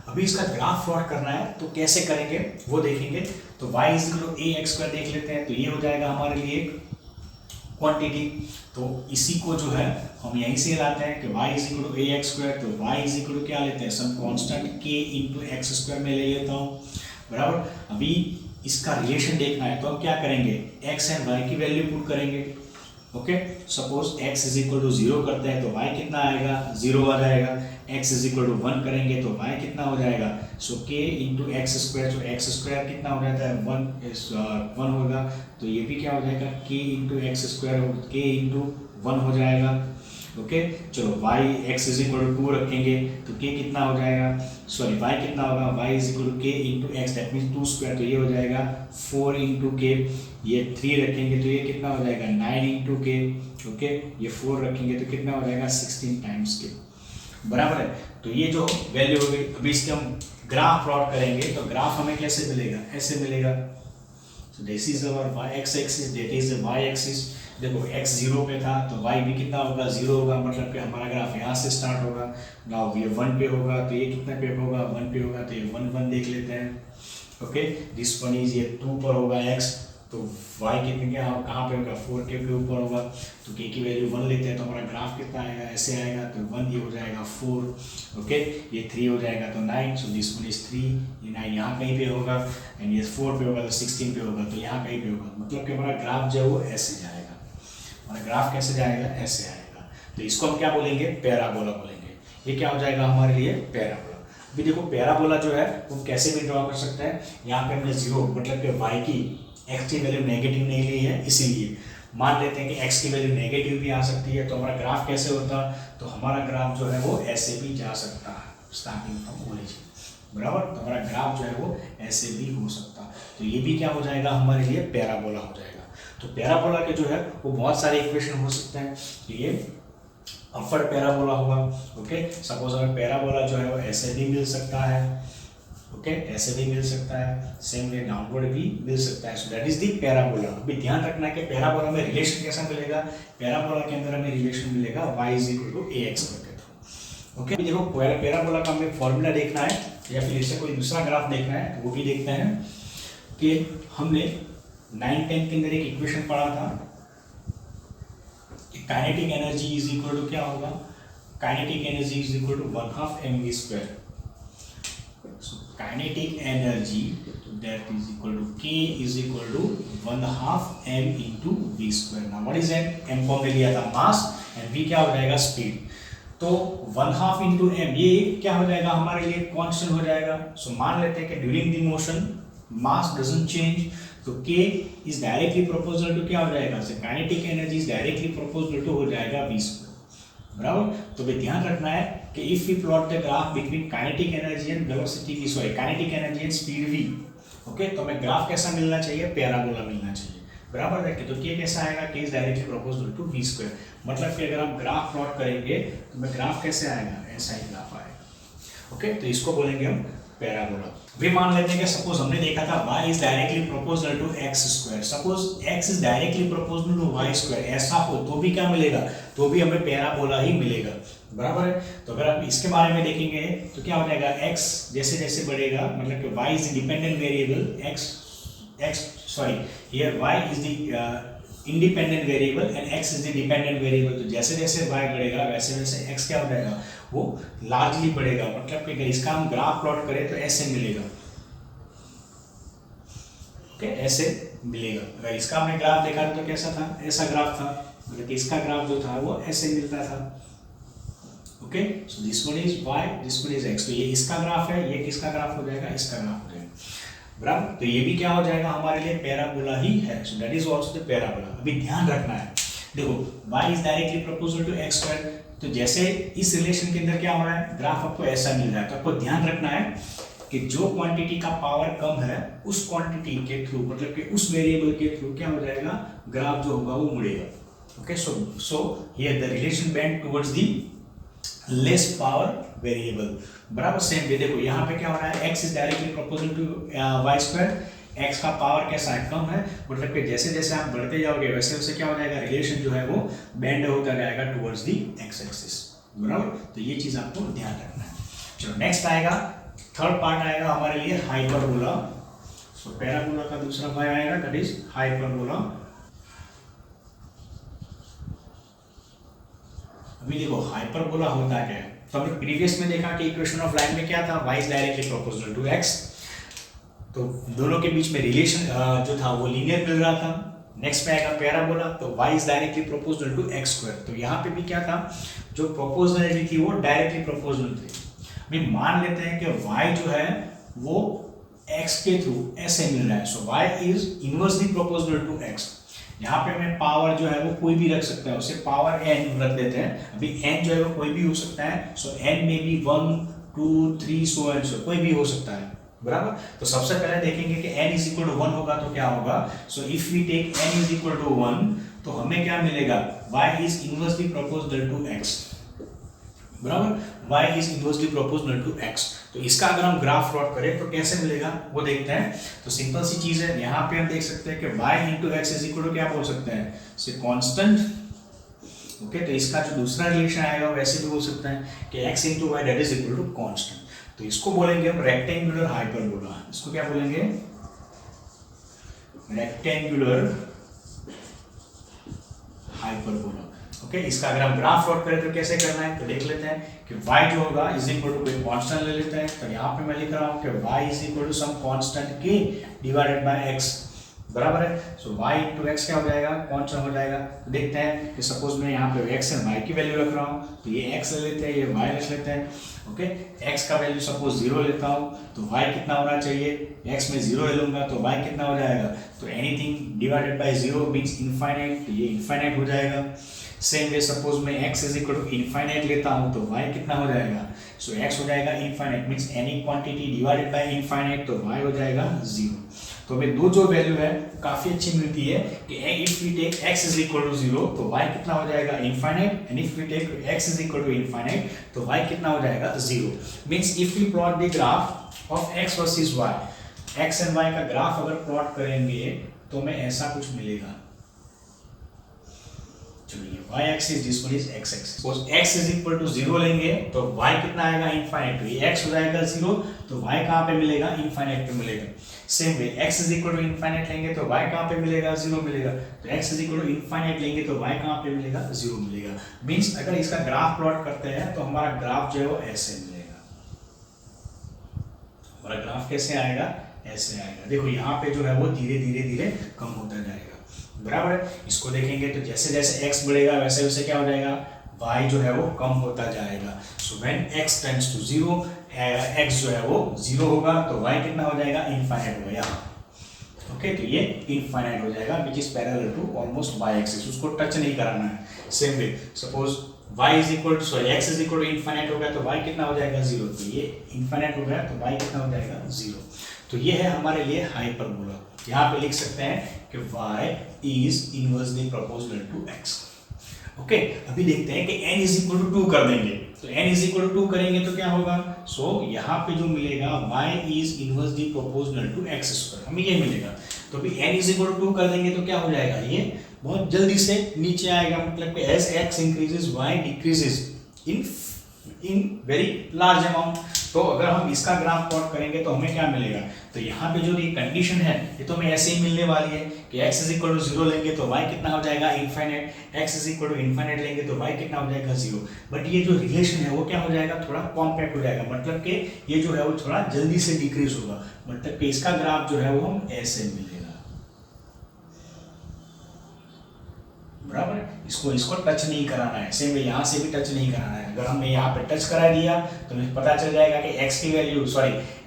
अभी इसका ग्राफ प्लॉट करना है तो कैसे करेंगे वो देखेंगे। तो y is equal to a x square देख लेते हैं, तो ये हो जाएगा हमारे लिए क्वांटिटी, तो इसी को जो है हम यहीं से लाते हैं कि y is equal to a x square, तो y इज इक्वल टू क्या लेते हैं, some constant k into x square में ले लेता हूँ, बराबर। अभी इसका रिलेशन देखना है तो हम क्या करेंगे, x एंड y की वैल्यू पुट करेंगे। Okay, suppose x is equal to 0 करते हैं तो y कितना आएगा, 0 आ जाएगा, x इज इक्वल टू 1 करेंगे तो y कितना हो जाएगा, सो k इंटू एक्स स्क्वायर, तो एक्स स्क्वायर कितना हो जाता है, 1 होगा, तो ये भी क्या हो जाएगा, k into x square, k into 1 हो जाएगा। ओके, चलो y x is equal to 2 रखेंगे तो k कितना हो जाएगा, सॉरी y कितना होगा, y is equal to k into x, that means 2 square, तो ये हो जाएगा 4 इंटू के, ये 3 रखेंगे तो ये कितना हो जाएगा 9 इंटू के। ओके, ये 4 रखेंगे तो कितना हो जाएगा 16 टाइम्स के, बराबर है। तो ये जो वैल्यू होगी, अभी इसके हम ग्राफ प्लॉट करेंगे तो ग्राफ हमें कैसे मिलेगा, ऐसे मिलेगा। So this is our x axis, that is the y axis। देखो x 0 पे था तो y भी कितना होगा, 0 होगा, मतलब कि हमारा ग्राफ यहाँ से स्टार्ट होगा। नाउ ये 1 पे होगा तो ये कितने पे होगा, 1 पे होगा, तो ये 1 1 देख लेते हैं। ओके, दिस वन इज ये 2 पर होगा x, तो y कितने के कहाँ पे होगा, 4 के ऊपर होगा, तो k की वैल्यू 1 लेते हैं तो हमारा ग्राफ कितना आएगा, ऐसे आएगा, तो 1 ये हो जाएगा 4। ओके, ये 3 हो जाएगा तो 9, सो दिस वन इज 3, ये 9 यहाँ कहीं पे होगा, एंड ये 4 पे होगा तो 16 पे होगा, तो यहाँ कहीं पे होगा, मतलब कि हमारा ग्राफ जो है वो ऐसे जाएगा। हमारा ग्राफ कैसे जाएगा, ऐसे आएगा, तो इसको हम क्या बोलेंगे, पैराबोला बोलेंगे। ये क्या हो जाएगा हमारे लिए, पैराबोला। अभी देखो पैराबोला जो है वो कैसे भी ड्रॉ कर सकते हैं, यहाँ पे हमने 0 मतलब कि y की x की वैल्यू नेगेटिव नहीं ली है, इसीलिए मान लेते हैं कि x की वैल्यू नेगेटिव भी आ सकती है, तो हमारा ग्राफ कैसे होता, तो हमारा ग्राफ जो है वो ऐसे भी जा सकता है, स्टार्टिंग फ्रॉम ओरिजिन, बराबर। तो हमारा ग्राफ जो है वो ऐसे भी हो सकता है, तो ये भी क्या हो जाएगा हमारे लिए, पैराबोला हो जाएगा। तो पैराबोला के जो है वो बहुत सारे इक्वेशन हो सकते हैं, तो ये अपर पैराबोला होगा। ओके, सपोज अगर पैराबोला जो है वो ऐसे भी मिल सकता है, ओके, ऐसे भी मिल सकता है, सेम वे डाउनवर्ड भी मिल सकता है, so that is the parabola. अभी ध्यान रखना है कि पैराबोला में रिलेशन कैसा मिलेगा, पैराबोला के अंदर हमें रिलेशन मिलेगा y is equal to a x के थ्रू। ओके, देखो पैराबोला का हमें फॉर्मूला देखना है या फिर इसे कोई दूसरा ग्राफ देखना है तो वो भी देखते हैं कि हमने 9-10 के अंदर एक इक्वेशन पढ़ा था कि kinetic energy is equal to क्या होगा, kinetic energy is equal to 1/2 mv square. So kinetic energy that is equal to k is equal to 1/2 m into v square। Now what is m? m को हमने लिया था मास and v क्या हो जाएगा, speed. तो 1/2 into m ये क्या हो जाएगा हमारे लिए, कांस्टेंट हो जाएगा। सो मान लेते हैं कि during the motion mass doesn't change, तो k is directly proportional to क्या हो जाएगा, so kinetic energy is directly proportional to हो जाएगा v स्क्वायर, बराबर। तो भी ध्यान रखना है कि if we plot the graph between kinetic energy and velocity v, sorry kinetic energy and speed v, okay, तो हमें ग्राफ कैसा मिलना चाहिए, पैराबोला मिलना चाहिए, बराबर है। तो k कैसा आएगा, k is directly proportional to v square, मतलब कि अगर हम ग्राफ प्लॉट करेंगे तो हमें ग्राफ कैसे आएगा, ऐसा ही ग्राफ आएगा। ओके, तो इसको बोलेंगे हम पैराबोला। वे मान लेते हैं कि सपोज हमने देखा था y is directly proportional to x square, suppose x is directly proportional to y square, ऐसा हो तो भी क्या मिलेगा, तो भी हमें पैराबोला ही मिलेगा, बराबर है। तो अगर आप इसके बारे में देखेंगे तो क्या हो जाएगा, x जैसे जैसे बढ़ेगा, मतलब कि y is independent variable, here y is the independent variable and x is the dependent variable. तो जैसे जैसे y बढ़ेगा वैसे वैसे x क्या हो जाएगा, वो लार्जली बढ़ेगा, मतलब कि अगर इसका हम ग्राफ प्लॉट करें तो ऐसे मिलेगा, ओके, ऐसे मिलेगा। अगर इसका हमने ग्राफ देखा तो कैसा था, ऐसा ग्राफ था, मतलब कि इसका ग्राफ जो था वो ऐसे मिलता था। Okay, so this one is y, this one is x। तो ये इसका ग्राफ है, ये किसका ग्राफ हो जाएगा, इसका ग्राफ हो जाएगा, बराबर। तो ये भी क्या हो जाएगा हमारे लिए, पैराबोला ही है। So that is also the parabola. अभी ध्यान रखना है, देखो y is directly proportional to x square. तो जैसे इस रिलेशन के अंदर क्या हो रहा है, ग्राफ आपको ऐसा मिल रहा है, तो आपको ध्यान रखना है कि जो क्वांटिटी का पावर कम है उस क्वांटिटी के थ्रू, मतलब कि उस वेरिएबल के थ्रू क्या हो जाएगा, ग्राफ जो होगा वो मुड़ेगा। Okay, so here the relation bend towards the less power variable, बराबर। सेम वे देखो यहाँ पे क्या हो रहा है, x is directly proportional to y square, x का पावर कैसा है, कम है, मतलब कि जैसे जैसे आप बढ़ते जाओगे वैसे वैसे क्या हो जाएगा, रिलेशन जो है वो बेंड होता जाएगा टुवर्ड्स दी x एक्सिस, बराबर। तो ये चीज आपको ध्यान रखना है। चलो नेक्स्ट आएगा, थर्ड पार्ट आएगा हमारे लिए हाइपरबोला। सो पैराबोला का दूसरा भाग आएगा, दैट इज हाइपरबोला। अभी देखो हाइपरबोला होता क्या है, तो हमने प्रीवियस में देखा कि इक्वेशन ऑफ लाइन में क्या था, y is directly proportional to x, तो दोनों के बीच में रिलेशन जो था वो लीनियर मिल रहा था। नेक्स्ट पे आएगा पैराबोला, तो y is directly proportional to x square. तो यहाँ पे भी क्या था, जो प्रोपोर्शनलिटी थी वो डायरेक्टली प्रोपोर्शनल थी। अभी मान लेते हैं कि y जो है वो x के थ्रू ऐसे मिल रहा है, so y is inversely proportional to x। यहाँ पे हमें पावर जो है वो कोई भी रख सकता है, उसे पावर n रख देते हैं। अभी n जो है वो कोई भी हो सकता है, सो n में भी 1 2 3 सो एंड सो कोई भी हो सकता है, बराबर। तो सबसे पहले देखेंगे कि n इज इक्वल टू 1 होगा तो क्या होगा, so if we take n is equal to 1 तो हमें क्या मिलेगा, y is inversely proportional to x, बराबर। y is inversely proportional to x। तो इसका अगर हम ग्राफ प्लॉट करें तो कैसे मिलेगा वो देखते हैं। तो सिंपल सी चीज है, यहाँ पे हम देख सकते हैं कि y into x is equal to क्या बोल सकते हैं, से कांस्टेंट। ओके, तो इसका जो दूसरा रिलेशन आएगा वैसे भी बोल सकते हैं कि x into y that is equal to constant. तो इसको बोलेंगे हम रेक्टेंगुलर हाइपरबोला। इसको क्या बोलेंगे, रेक्टेंगुलर हाइपरबोला। ओके, इसका अगर हम ग्राफ प्लॉट करें तो कैसे करना है, तो देख लेते हैं कि y जो होगा इज इक्वल टू कोई कांस्टेंट ले लेते हैं। तो यहाँ पे मैं लिख रहा हूँ कि y is equal to some constant k divided by x, बराबर है। सो y इंटू एक्स क्या हो जाएगा, कांस्टेंट हो जाएगा। तो देखते हैं कि सपोज मैं यहाँ पे x एंड y की वैल्यू रख रहा हूँ, तो ये x ले लेते हैं, ये y रख लेते हैं। ओके, x का वैल्यू सपोज 0 लेता हूँ तो y कितना होना चाहिए, x में 0 ले लूंगा तो y कितना हो जाएगा, तो anything divided by 0 means infinite, तो ये इनफाइनाइट हो जाएगा। सेम वे सपोज मैं x is equal to infinite लेता हूँ तो y कितना हो जाएगा, सो x हो जाएगा infinite means any quantity divided by infinite, तो y हो जाएगा 0। तो हमें दो जो वैल्यू है काफी अच्छी मिलती है कि if we take x is equal to 0 तो y कितना हो जाएगा infinite, and if we take x is equal to infinite तो y कितना हो जाएगा 0। Means if we plot the graph of x versus y, x and y का graph अगर प्लॉट करेंगे तो हमें ऐसा कुछ मिलेगा। चलिए y axis this one is x axis, suppose x is equal to 0 लेंगे तो y कितना आएगा इनफाइनाइट, तो ये x हो जाएगा 0, तो y कहाँ पे मिलेगा, इनफाइनाइट पे मिलेगा। Same way x is equal to infinite लेंगे तो y कहाँ पे मिलेगा, 0 मिलेगा। तो x is equal to infinite लेंगे तो y कहाँ पे मिलेगा, 0 मिलेगा। मींस अगर इसका ग्राफ प्लॉट करते हैं तो हमारा ग्राफ जो है वो ऐसे मिलेगा। हमारा ग्राफ कैसे आएगा, ऐसे आएगा। देखो यहाँ पे जो है वो धीरे धीरे धीरे कम होता जाएगा, बराबर है। इसको देखेंगे तो जैसे जैसे x बढ़ेगा वैसे वैसे क्या हो जाएगा, y जो है वो कम होता जाएगा। So when x tends to 0, x जो है वो 0 होगा तो y कितना हो जाएगा, इनफाइनाइट हो जाएगा। ओके, तो ये इनफाइनाइट हो जाएगा which is parallel to almost y axis, उसको टच नहीं कराना है। सेम वे सपोज y is equal to sorry x is equal to infinite हो गया तो y कितना हो जाएगा, 0। तो ये इनफाइनाइट हो गया तो y कितना हो जाएगा, 0। तो ये है हमारे लिए हाइपरबोला। यहाँ पे लिख सकते हैं कि y is inversely proportional to x। Okay, अभी देखते हैं कि n इज इक्वल टू 2 कर देंगे, तो n इज इक्वल टू 2 करेंगे तो क्या होगा, सो यहाँ पे जो मिलेगा y is inversely proportional to x square, हमें ये मिलेगा। तो अभी n इज इक्वल टू 2 कर देंगे तो क्या हो जाएगा, ये बहुत जल्दी से नीचे आएगा, मतलब कि as x increases y decreases in very large amount. तो अगर हम इसका ग्राफ प्लॉट करेंगे तो हमें क्या मिलेगा, तो यहाँ पे जो ये कंडीशन है ये तो हमें ऐसे ही मिलने वाली है कि x इज इक्वल टू 0 लेंगे तो y कितना हो जाएगा, infinite, x is equal to infinite लेंगे तो y कितना हो जाएगा, 0। बट ये जो रिलेशन है वो क्या हो जाएगा, थोड़ा कॉम्पैक्ट हो जाएगा, मतलब कि ये जो है वो थोड़ा जल्दी से डिक्रीज होगा, मतलब कि इसका ग्राफ जो है वो हम ऐसे मिलेगा, बराबर। इसको इसको टच नहीं कराना है। सेम यहाँ से भी टच नहीं कराना है। अगर हमने यहाँ पे टच करा दिया तो हमें पता चल जाएगा कि x की वैल्यू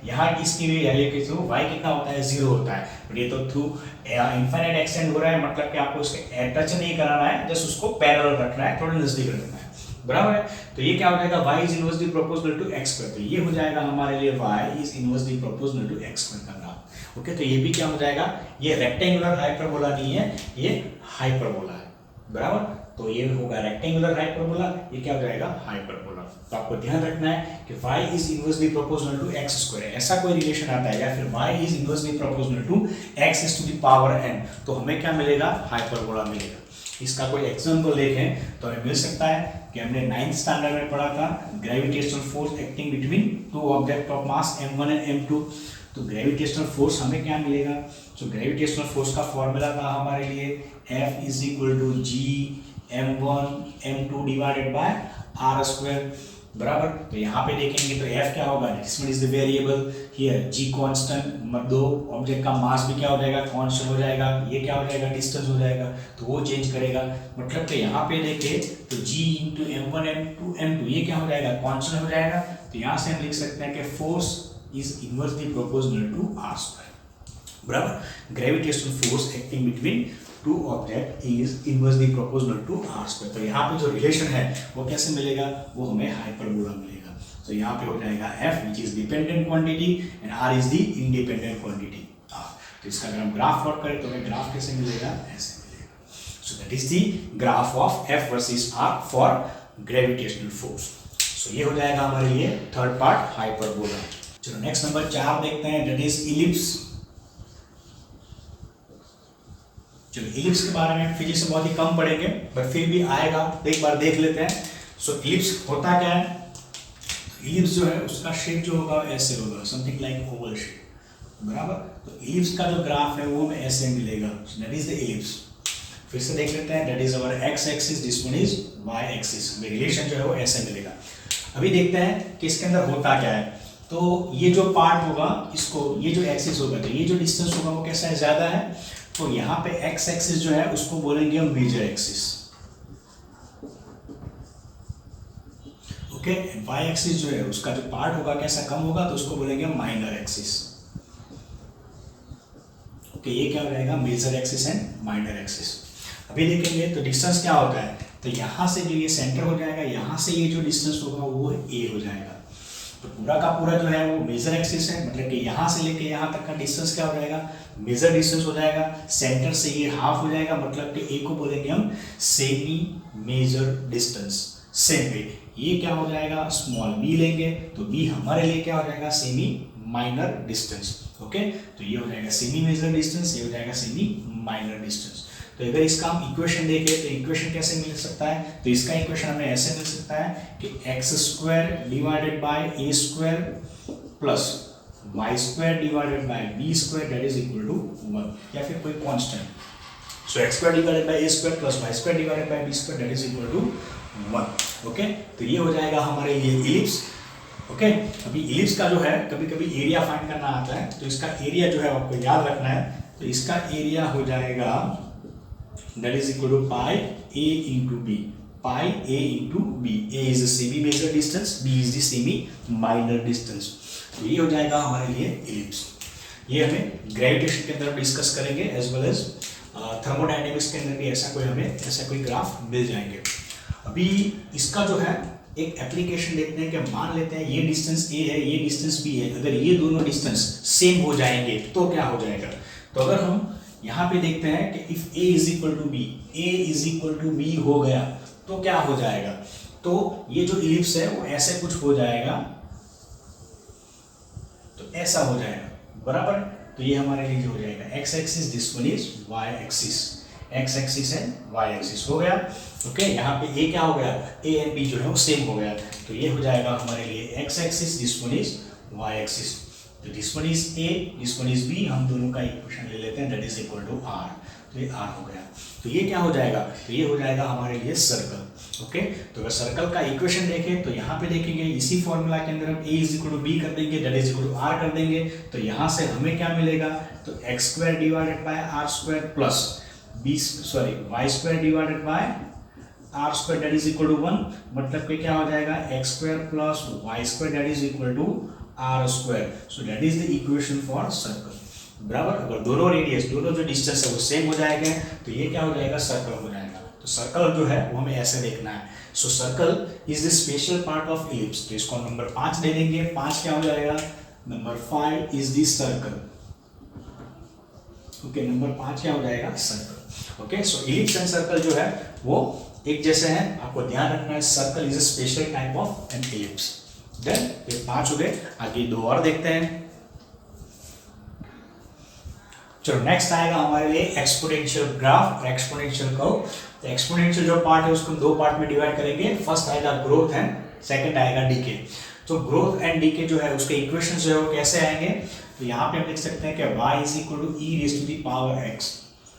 यहाँ इसकी वैल्यू के थ्रू y कितना होता है, 0 होता है। बट ये तो थ्रू इनफाइनाइट एक्सटेंड हो रहा है, मतलब कि आपको उसके टच नहीं कराना है, जस्ट उसको पैरेलल रखना है, थोड़ा नजदीक रखना है, बराबर है। तो ये क्या हो जाएगा, y is inversely proportional to x square. तो ये हो जाएगा हमारे लिए y is inversely proportional to x square का ग्राफ। ओके, तो ये भी क्या हो जाएगा, ये रेक्टेंगुलर हाइपरबोला नहीं है, ये हाइपरबोला है, बराबर। तो ये होगा रेक्टेंगुलर हाइपरबोला, ये क्या हो जाएगा, हाइपरबोला। तो आपको ध्यान रखना है कि y is inversely proportional to x square, ऐसा कोई रिलेशन आता है, या फिर y is inversely proportional to x to the power n, तो हमें क्या मिलेगा, हाइपरबोला मिलेगा। इसका कोई एग्जांपल देखें तो हमें मिल सकता है कि हमने 9th स्टैंडर्ड में पढ़ा था, gravitational force acting between two object of mass m1 and m2। तो ग्रेविटेशनल फोर्स हमें क्या मिलेगा, तो ग्रेविटेशनल फोर्स का फॉर्मूला था हमारे लिए F is equal to g m1 m2 divided by r square, बराबर। तो यहाँ पे देखेंगे तो F क्या होगा, distance is the variable, here g constant, दो ऑब्जेक्ट का मास भी क्या हो जाएगा, कांस्टेंट हो जाएगा, ये क्या हो जाएगा, डिस्टेंस हो जाएगा, तो वो चेंज करेगा। मतलब कि यहाँ पे देखें तो g into m1 m2 m2 ये क्या हो जाएगा, कांस्टेंट हो जाएगा। तो यहाँ से हम लिख सकते हैं कि force is inversely proportional to r square, बराबर। Gravitational force acting between two object is inversely proportional to r square. तो यहाँ पे जो रिलेशन है वो कैसे मिलेगा, वो हमें हाइपरबोला मिलेगा। तो यहाँ पे हो जाएगा f which is dependent quantity and r is the independent quantity. तो इसका अगर हम ग्राफ प्लॉट करें तो हमें ग्राफ कैसे मिलेगा, ऐसे मिलेगा। So that is the graph of f versus r for gravitational force. सो ये हो जाएगा हमारे लिए थर्ड पार्ट, हाइपरबोला। चलो नेक्स्ट नंबर 4 देखते हैं, दैट इज इलिप्स। चलो इलिप्स के बारे में फिजिक्स में बहुत ही कम पढ़ेंगे, बट फिर भी आएगा, तो एक बार देख लेते हैं। सो इलिप्स होता क्या है, इलिप्स जो है उसका शेप जो होगा ऐसे होगा, समथिंग लाइक ओवल शेप, बराबर। तो इलिप्स का जो ग्राफ है वो हमें ऐसे मिलेगा, दैट इज द इलिप्स। फिर से देख लेते हैं, that is our x axis, this one is y axis, relation जो है वो ऐसे मिलेगा। अभी देखते हैं कि इसके अंदर होता क्या है। तो ये जो पार्ट होगा, इसको ये जो एक्सिस होगा, तो ये जो डिस्टेंस होगा वो कैसा है, ज्यादा है। तो यहाँ पे एक्स एक्सिस जो है उसको बोलेंगे हम major axis, okay. Y axis जो है उसका जो पार्ट होगा कैसा, कम होगा, तो उसको बोलेंगे हम माइनर एक्सिस, ओके। ये क्या हो जाएगा, major axis and minor axis. अभी देखेंगे तो डिस्टेंस क्या होता है, तो यहाँ से जो ये सेंटर हो जाएगा, यहाँ से ये जो डिस्टेंस होगा वो ए हो जाएगा। तो पूरा का पूरा जो है वो मेजर एक्सिस है, मतलब कि यहाँ से लेके यहाँ तक का डिस्टेंस क्या हो जाएगा, मेजर डिस्टेंस हो जाएगा। सेंटर से ये हाफ हो जाएगा, मतलब कि ए को बोलेंगे हम semi major distance. Same way ये क्या हो जाएगा, स्मॉल बी लेंगे तो बी हमारे लिए क्या हो जाएगा, सेमी माइनर डिस्टेंस, ओके। तो ये हो जाएगा सेमी मेजर डिस्टेंस, ये हो जाएगा सेमी माइनर डिस्टेंस। तो अगर इसका हम इक्वेशन देखें तो इक्वेशन कैसे मिल सकता है, तो इसका इक्वेशन हमें ऐसे मिल सकता है कि x square divided by a square plus y square divided by b square that is equal to 1, या फिर कोई constant. So x square divided by a square plus y square divided by b square that is equal to 1, okay. तो ये हो जाएगा हमारे लिए ellipse, okay. अभी इलिप्स का जो है कभी कभी एरिया फाइंड करना आता है, तो इसका एरिया जो है आपको याद रखना है। तो इसका एरिया हो जाएगा that is equal to pi a into b, pi a into b, a is the semi major distance, b is the semi minor distance। तो ये हो जाएगा हमारे लिए इलिप्स। ये हमें ग्रेविटेशन के अंदर डिस्कस करेंगे, एज वेल एज थर्मोडायनेमिक्स के अंदर भी ऐसा कोई ग्राफ मिल जाएंगे। अभी इसका जो है एक एप्लीकेशन देखते हैं कि मान लेते हैं ये डिस्टेंस a है, ये डिस्टेंस b है, अगर ये दोनों डिस्टेंस सेम हो जाएंगे तो क्या हो जाएगा। तो अगर हम यहाँ पे देखते हैं कि if a is equal to b, a is equal to b हो गया तो क्या हो जाएगा, तो ये जो इलिप्स है वो ऐसे कुछ हो जाएगा, तो ऐसा हो जाएगा, बराबर। तो ये हमारे लिए जो हो जाएगा x axis, this one is y axis, x axis and y axis हो गया, ओके। यहाँ पे a क्या हो गया, a एंड b जो है वो सेम हो गया, तो ये हो जाएगा हमारे लिए x axis, this one is y axis. तो this one is a, this one is b, हम दोनों का इक्वेशन ले लेते हैं, that is equal to r। तो ये r हो गया। तो ये क्या हो जाएगा, तो ये हो जाएगा हमारे लिए सर्कल, ओके। तो अगर सर्कल का इक्वेशन देखें तो यहाँ पे देखेंगे इसी फॉर्मूला के अंदर हम a is equal to b कर देंगे, that is equal to r कर देंगे। तो यहाँ से हमें क्या मिलेगा, तो x square divided by r square plus y square divided by r square that is equal to 1, मतलब कि क्या हो जाएगा x square plus y square that is equal to r square. So that is the equation for circle. बराबर, अगर दोनों radius, दोनों जो डिस्टेंस है वो सेम हो जाएगा तो ये क्या हो जाएगा, सर्कल हो जाएगा। तो सर्कल जो है वो हमें ऐसे देखना है। सो circle is the special part of ellipse. तो इसको नंबर 5 दे देंगे। 5 क्या हो जाएगा, number 5 is the circle. Okay, number 5 क्या हो जाएगा, circle. Okay, so ellipse and circle जो है वो एक जैसे हैं, आपको ध्यान रखना है। Circle is a special type of an ellipse. Then ये 5 हो गए, आगे 2 और देखते हैं। चलो नेक्स्ट आएगा हमारे लिए एक्सपोनेंशियल ग्राफ और एक्सपोनेंशियल कर्व। तो एक्सपोनेंशियल जो पार्ट है उसको 2 पार्ट में डिवाइड करेंगे। फर्स्ट आएगा ग्रोथ एंड सेकंड आएगा डीके। तो ग्रोथ एंड डीके जो है उसके इक्वेशन जो है वो कैसे आएंगे, तो यहाँ पे हम लिख सकते हैं कि y is equal to e raise to the power x।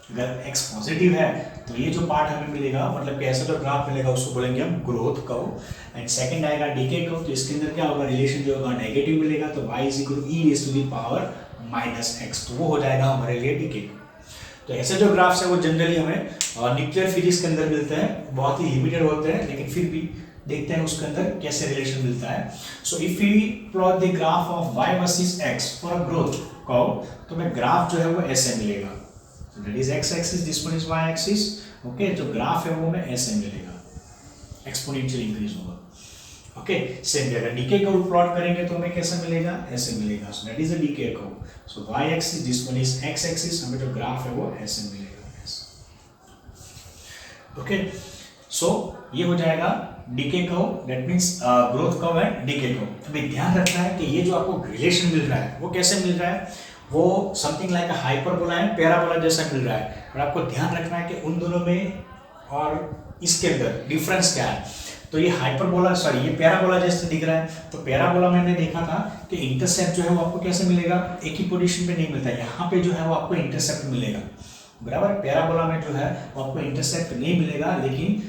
अगर x पॉजिटिव है तो ये जो पार्ट हमें मिलेगा, मतलब कि ऐसा जो ग्राफ मिलेगा उसको बोलेंगे हम ग्रोथ कर्व। एंड सेकंड आएगा डीके कर्व। तो इसके अंदर क्या होगा, रिलेशन जो होगा नेगेटिव मिलेगा, तो y is equal to e raise to the power minus x. तो वो हो जाएगा हमारे लिए डीके। तो ऐसे जो ग्राफ्स है वो जनरली हमें न्यूक्लियर फिजिक्स के अंदर मिलते हैं, बहुत ही लिमिटेड होते हैं, लेकिन फिर भी देखते हैं उसके अंदर कैसे रिलेशन मिलता है। So if we plot the graph of y versus x for a growth curve, तो हमें ग्राफ जो है वो ऐसे मिलेगा। So that is x axis, this one is y axis. Okay, जो ग्राफ है वो हमें ऐसे मिलेगा, एक्सपोनेंशियल इंक्रीज होगा। ओके, सेम अगर डीके कर्व प्लॉट करेंगे तो हमें कैसा मिलेगा, ऐसे मिलेगा। So that is a decay curve. So y axis, this one is x axis, हमें जो ग्राफ है वो ऐसे मिलेगा। ओके, सो ये हो जाएगा decay curve, that means growth curve and decay curve. अभी ध्यान रखना है कि ये जो आपको रिलेशन मिल रहा है वो कैसे मिल रहा है, वो something like a hyperbola and parabola जैसा मिल रहा है। और आपको ध्यान रखना है कि उन दोनों में और इसके अंदर डिफरेंस क्या है। तो ये हाइपरबोला, सॉरी ये पैराबोला जैसे दिख रहा है। तो पैराबोला मैंने देखा था कि इंटरसेप्ट जो है वो आपको कैसे मिलेगा, एक ही पोजीशन पे नहीं मिलता, यहाँ पे जो है वो आपको इंटरसेप्ट मिलेगा। बराबर, पैराबोला में जो है वो आपको इंटरसेप्ट नहीं मिलेगा, लेकिन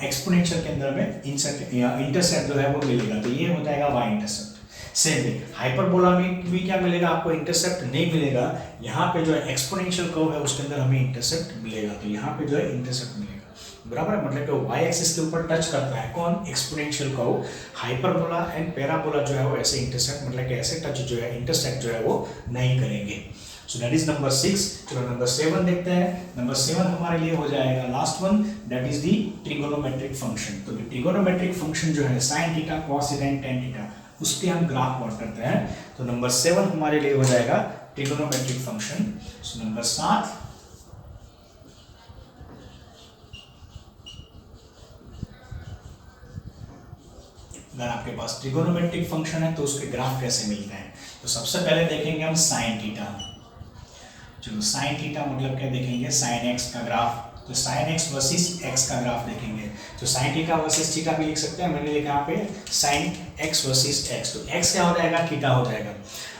एक्सपोनेंशियल के अंदर में इंटरसेप्ट जो है वो मिलेगा। तो ये हो जाएगा y intercept. Same way hyperbola में भी क्या मिलेगा, आपको इंटरसेप्ट नहीं मिलेगा। यहाँ पे जो है एक्सपोनेंशियल कर्व है उसके अंदर हमें इंटरसेप्ट मिलेगा। तो यहाँ पे जो है इंटरसेप्ट मिलेगा। बराबर, मतलब कि y एक्सिस के ऊपर टच करता है कौन, exponential curve. Hyperbola and parabola जो है वो ऐसे इंटरसेप्ट, मतलब कि ऐसे टच जो है, इंटरसेक्ट जो है वो नहीं करेंगे। सो दैट इज नंबर 6। चलो नंबर 7 देखते हैं। नंबर 7 हमारे लिए हो जाएगा last one, that is the trigonometric function. तो ट्रिगोनोमेट्रिक फंक्शन जो है sine theta, cos theta and tan theta, उसके हम ग्राफ प्लॉट करते हैं। तो नंबर 7 हमारे लिए हो जाएगा ट्रिगोनोमेट्रिक फंक्शन। सो नंबर 7 अगर आपके पास ट्रिगोनोमेट्रिक फंक्शन है तो उसके ग्राफ कैसे मिलते हैं। तो सबसे पहले देखेंगे हम साइन थीटा। चलो साइन थीटा मतलब क्या देखेंगे, साइन एक्स का ग्राफ। तो साइन एक्स वर्सेस एक्स का ग्राफ देखेंगे। तो साइन थीटा वर्सेस थीटा भी लिख सकते हैं, मैंने लिखा यहाँ पे साइन एक्स वर्सेस एक्स। तो एक्स क्या हो जाएगा, थीटा हो जाएगा।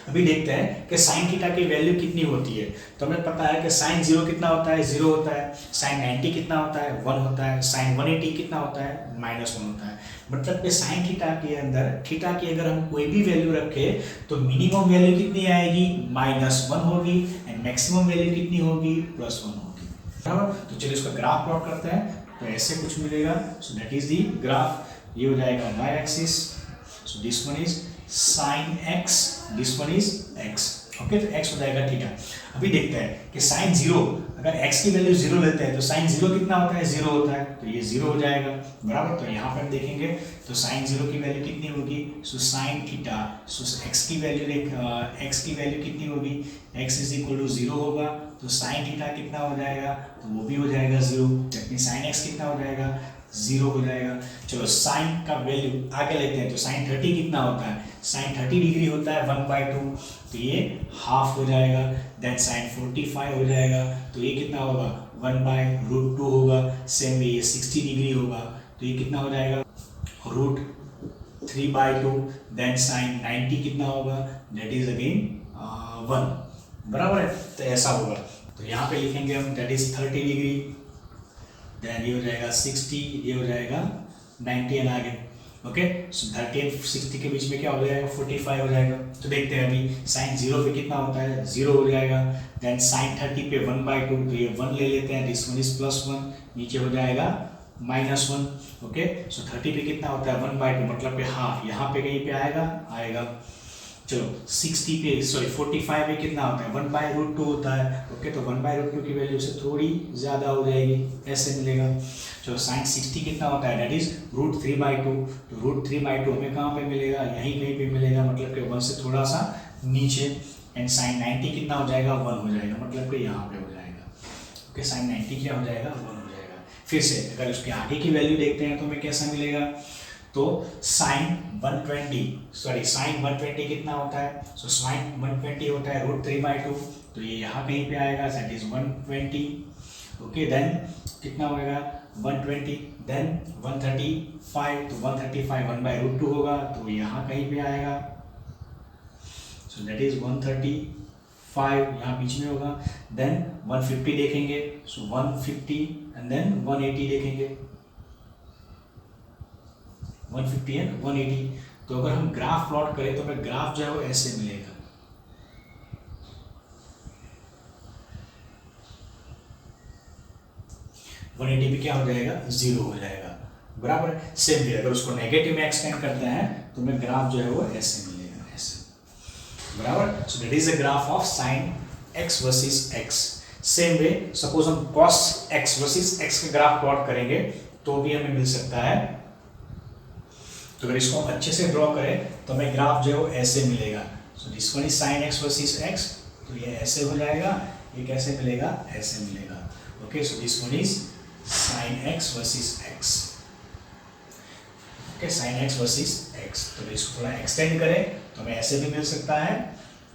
अभी देखते हैं कि साइन थीटा की वैल्यू कितनी होती है। तो हमें पता है कि साइन 0 कितना होता है, 0 होता है। साइन 90 कितना होता है, 1 होता है। साइन 180 कितना होता है, -1 होता है। मतलब कि साइन थीटा के अंदर थीटा की अगर हम कोई भी वैल्यू रखें तो मिनिमम वैल्यू कितनी आएगी, -1 होगी, एंड मैक्सिमम वैल्यू कितनी होगी, +1 होगी। बराबर, तो चलिए इसका ग्राफ प्लॉट करते हैं। तो ऐसे कुछ मिलेगा। So that is the graph. ये हो जाएगा y axis. So this one is sine x, this one is x। Okay, तो x हो जाएगा थीटा। अभी देखते हैं कि साइन 0, अगर x की वैल्यू 0 लेते हैं तो साइन 0 कितना होता है, 0 होता है। तो ये 0 हो जाएगा। बराबर, तो यहाँ पर हम देखेंगे तो साइन 0 की वैल्यू कितनी होगी, सो साइन थीटा। सो x की वैल्यू कितनी होगी, x इज इक्वल टू 0 होगा। तो साइन थीटा कितना हो जाएगा, तो वो भी हो जाएगा 0। दैट मींस साइन x कितना हो जाएगा, 0 हो जाएगा। चलो साइन का वैल्यू आगे लेते हैं। तो साइन 30 कितना होता है, साइन 30 डिग्री होता है 1/2। तो ये हाफ हो जाएगा। देन साइन 45 हो जाएगा। तो ये कितना होगा, 1/√2 होगा। सेम वे ये 60 डिग्री होगा। तो ये कितना हो जाएगा, √3/2। देन साइन 90 कितना होगा, दैट इज अगेन 1। बराबर है, तो ऐसा होगा। तो यहाँ पे लिखेंगे हम दैट इज 30 डिग्री। देन ये हो जाएगा 60, ये हो जाएगा 90 एंड आगे। ओके, सो 30 और 60 के बीच में क्या हो जाएगा, 45 हो जाएगा। तो देखते हैं अभी साइन 0 पे कितना होता है, 0 हो जाएगा। देन साइन 30 पे 1/2, तो ये 1 ले लेते हैं, दिस वन इज +1, नीचे हो जाएगा -1, ओके। सो 30 पे कितना होता है 1/2, मतलब कि हाफ यहाँ पे कहीं पे आएगा। चलो 60 पे 45 पे कितना होता है 1/√2 होता है, ओके। तो 1/√2 की वैल्यू से थोड़ी ज़्यादा हो जाएगी, ऐसे मिलेगा। चलो sin 60 कितना होता है, दैट इज √3/2। तो √3/2 हमें कहाँ पे मिलेगा, यहीं कहीं पे मिलेगा, मतलब कि 1 से थोड़ा सा नीचे। एंड sin 90 कितना हो जाएगा 1 हो जाएगा, मतलब कि यहाँ पे हो जाएगा, ओके। sin 90 क्या हो जाएगा 1 हो जाएगा। फिर से अगर उसके आगे की वैल्यू देखते हैं तो हमें कैसा मिलेगा, तो sin 120 कितना होता है, सो sin 120 होता है √3/2। तो ये यहाँ कहीं पे आएगा, दैट इज 120, ओके। देन कितना होगा 120, देन 135, तो 135 1/√2 होगा, तो यहाँ कहीं पे आएगा, सो दैट इज 135 यहाँ बीच में होगा। देन 150 देखेंगे, सो 150 एंड देन 180 देखेंगे, 150 एंड 180। तो अगर हम ग्राफ प्लॉट करें तो हमें ग्राफ जो है वो ऐसे मिलेगा, वन 180 पे क्या हो जाएगा 0 हो जाएगा, बराबर। सेम भी अगर उसको नेगेटिव में एक्सटेंड करते हैं तो हमें ग्राफ जो है वो ऐसे मिलेगा, ऐसे, बराबर। सो that is the graph of sin x versus x। Same way suppose हम cos x वर्सेस x का ग्राफ प्लॉट करेंगे तो भी हमें मिल सकता है। तो अगर इसको हम अच्छे से ड्रॉ करें तो हमें ग्राफ जो है वो ऐसे मिलेगा। सो this one is sin x versus x, तो ये ऐसे हो जाएगा, ये कैसे मिलेगा ऐसे मिलेगा, okay. So this one is sin x versus x, okay, sin x versus x। तो इसको थोड़ा एक्सटेंड करें तो हमें ऐसे भी मिल सकता है,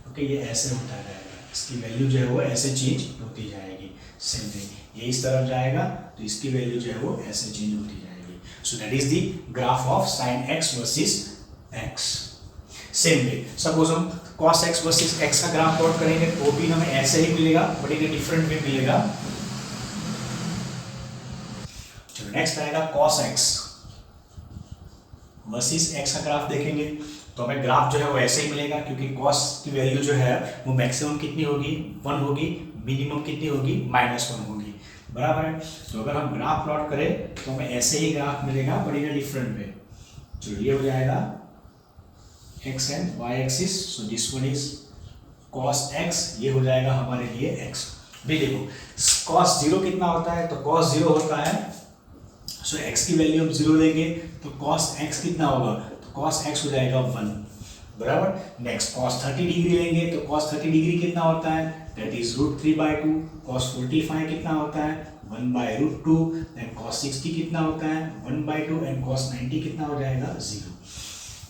ओके। ये ऐसे होता जाएगा, इसकी वैल्यू जो है वो ऐसे चेंज होती जाएगी। सेम थिंग ये इस तरफ जाएगा तो इसकी वैल्यू जो है वो ऐसे चेंज होती जाएगी। So that is the graph of sin x versus x. Same way, suppose हम cos x versus x का ग्राफ प्लॉट करेंगे तो भी हमें ऐसे ही मिलेगा, बट एक डिफरेंट वे मिलेगा। चलो नेक्स्ट आएगा cos x वर्सेस x का ग्राफ देखेंगे तो हमें ग्राफ जो है वो ऐसे ही मिलेगा, क्योंकि cos की वैल्यू जो है वो मैक्सिमम कितनी होगी 1 होगी, मिनिमम कितनी होगी -1 होगी, बराबर है। तो अगर हम ग्राफ प्लॉट करें तो हमें ऐसे ही ग्राफ मिलेगा, बट इन डिफरेंट वे। चलो ये हो जाएगा x and y axis, so this one is cos x, ये हो जाएगा हमारे लिए x। भी देखो cos 0 कितना होता है, तो cos 0 होता है, सो x की वैल्यू हम 0 लेंगे तो cos x कितना होगा, तो cos x हो जाएगा 1, बराबर। नेक्स्ट cos 30 डिग्री लेंगे तो cos 30 डिग्री कितना होता है, दैट इज √3/2। cos 45 कितना होता है 1/√2। देन cos 60 कितना होता है 1/2 एंड cos 90 कितना हो जाएगा 0,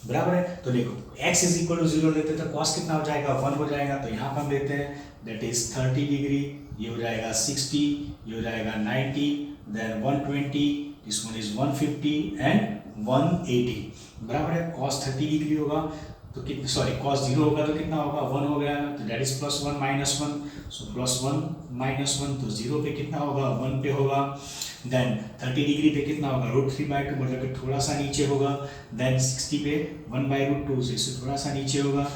बराबर है। तो देखो x इज इक्वल टू 0 लेते हैं तो cos कितना हो जाएगा 1 हो जाएगा, तो यहाँ पर हम लेते हैं दैट इज 30 डिग्री, ये हो जाएगा 60, ये हो जाएगा 90, then 120, this one is 150 and 180, बराबर है। cos 30 डिग्री होगा तो कितना, सॉरी cos 0 होगा तो कितना होगा 1 हो गया, तो दैट इज +1 -1, सो +1 -1, तो 0 पे कितना होगा 1 पे होगा। देन 30 डिग्री पे कितना होगा √3/2, मतलब कि थोड़ा सा नीचे होगा। देन 60 पे 1/√2, से इससे थोड़ा सा नीचे होगा।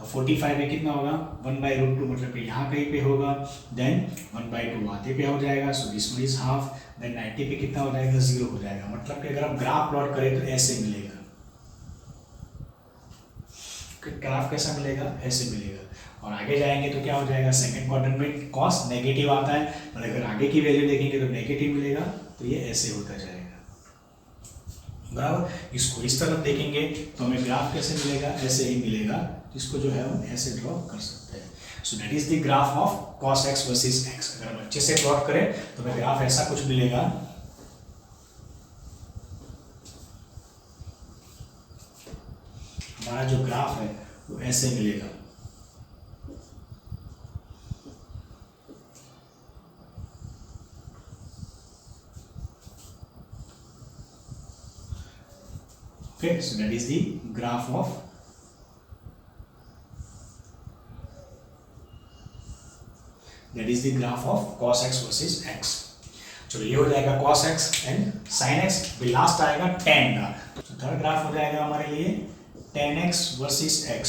45 पे कितना होगा 1/√2, मतलब कि यहाँ कहीं पे होगा। देन 1/2 आधे पे हो जाएगा, so this one is half. Then 90 पे कितना हो जाएगा 0 हो जाएगा, मतलब कि अगर हम ग्राफ प्लॉट करें तो ऐसे मिलेगा। ग्राफ कैसा मिलेगा ऐसे मिलेगा। और आगे जाएंगे तो क्या हो जाएगा, सेकंड क्वाड्रेंट में cos नेगेटिव आता है, और अगर आगे की वैल्यू देखेंगे तो नेगेटिव मिलेगा, तो ये ऐसे होता जाएगा, बराबर। इसको इस तरफ देखेंगे तो हमें ग्राफ कैसे मिलेगा, ऐसे ही मिलेगा, इसको जो है हम ऐसे ड्रॉ कर सकते हैं। सो that is the graph of cos x versus x। अगर हम अच्छे से प्लॉट करें तो हमें ग्राफ ऐसा कुछ मिलेगा, हमारा जो ग्राफ है वो ऐसे मिलेगा। Okay, so that is the graph of cos x versus x। चलो ये हो जाएगा cos x and sin x। भी लास्ट आएगा tan का, तो थर्ड ग्राफ हो जाएगा हमारे लिए tan x वर्सेस x।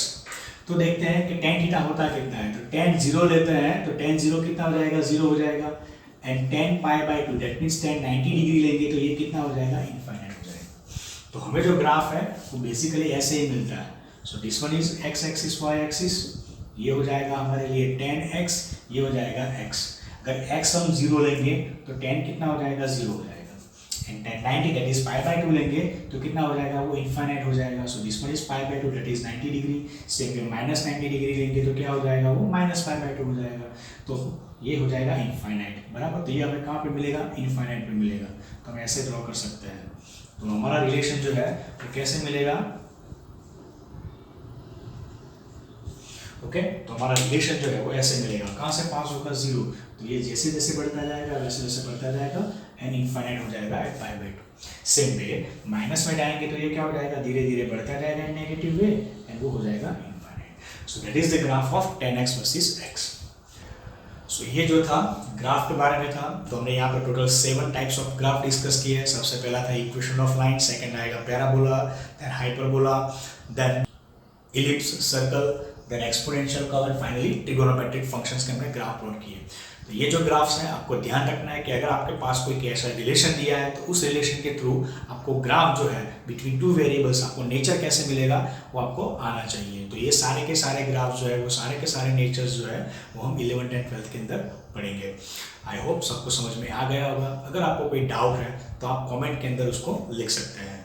तो देखते हैं कि tan थीटा होता कितना है, तो tan 0 लेते हैं तो tan 0 कितना हो जाएगा 0 हो जाएगा। And tan pi by 2 that means tan 90 degree लेंगे तो ये कितना हो जाएगा, इनफाइनाइट हो जाएगा। तो हमें जो ग्राफ है वो बेसिकली ऐसे ही मिलता है। So this one is x axis y axis, ये हो जाएगा हमारे लिए tan x, ये हो जाएगा x। अगर x हम 0 लेंगे तो tan कितना हो जाएगा, 0 हो जाएगा। And tan 90 that is pi by 2 लेंगे तो कितना हो जाएगा, वो इनफाइनाइट हो जाएगा। So this one is pi by 2 that is 90 degree. Same way minus 90 degree लेंगे तो क्या हो जाएगा, वो माइनस पाई बाय 2 हो जाएगा। तो ये हो जाएगा इनफाइनाइट, बराबर। तो ये हमें कहाँ पे मिलेगा, इनफाइनाइट पे मिलेगा। तो हम ऐसे ड्रॉ कर सकते हैं। तो हमारा रिलेशन जो है वो कैसे मिलेगा, ओके तो हमारा रिलेशन जो है वो ऐसे मिलेगा। कहाँ से पास होगा, 0। तो ये जैसे जैसे बढ़ता जाएगा वैसे वैसे बढ़ता जाएगा एंड इनफाइनाइट हो जाएगा at pi by 2। Same way minus में जाएंगे तो ये क्या हो जाएगा, धीरे धीरे बढ़ता जाएगा इन नेगेटिव वे एंड वो हो जाएगा infinite. So that is the graph of tan x versus x। सो ये जो था ग्राफ के बारे में था। तो हमने यहाँ पर total 7 types of graph discuss किए हैं। सबसे पहला था इक्वेशन ऑफ लाइन, सेकंड आएगा parabola, then hyperbola, then ellipse, circle, then exponential curve and finally trigonometric functions के हमने ग्राफ प्लॉट किए। तो ये जो ग्राफ्स हैं आपको ध्यान रखना है कि अगर आपके पास कोई ऐसा रिलेशन दिया है तो उस रिलेशन के थ्रू आपको ग्राफ जो है बिटवीन 2 वेरिएबल्स, आपको नेचर कैसे मिलेगा वो आपको आना चाहिए। तो ये सारे के सारे ग्राफ जो है वो सारे के सारे नेचर्स जो है वो हम 11th एंड 12th के अंदर पढ़ेंगे। आई होप सबको समझ में आ गया होगा। अगर आपको कोई डाउट है तो आप कॉमेंट के अंदर उसको लिख सकते हैं।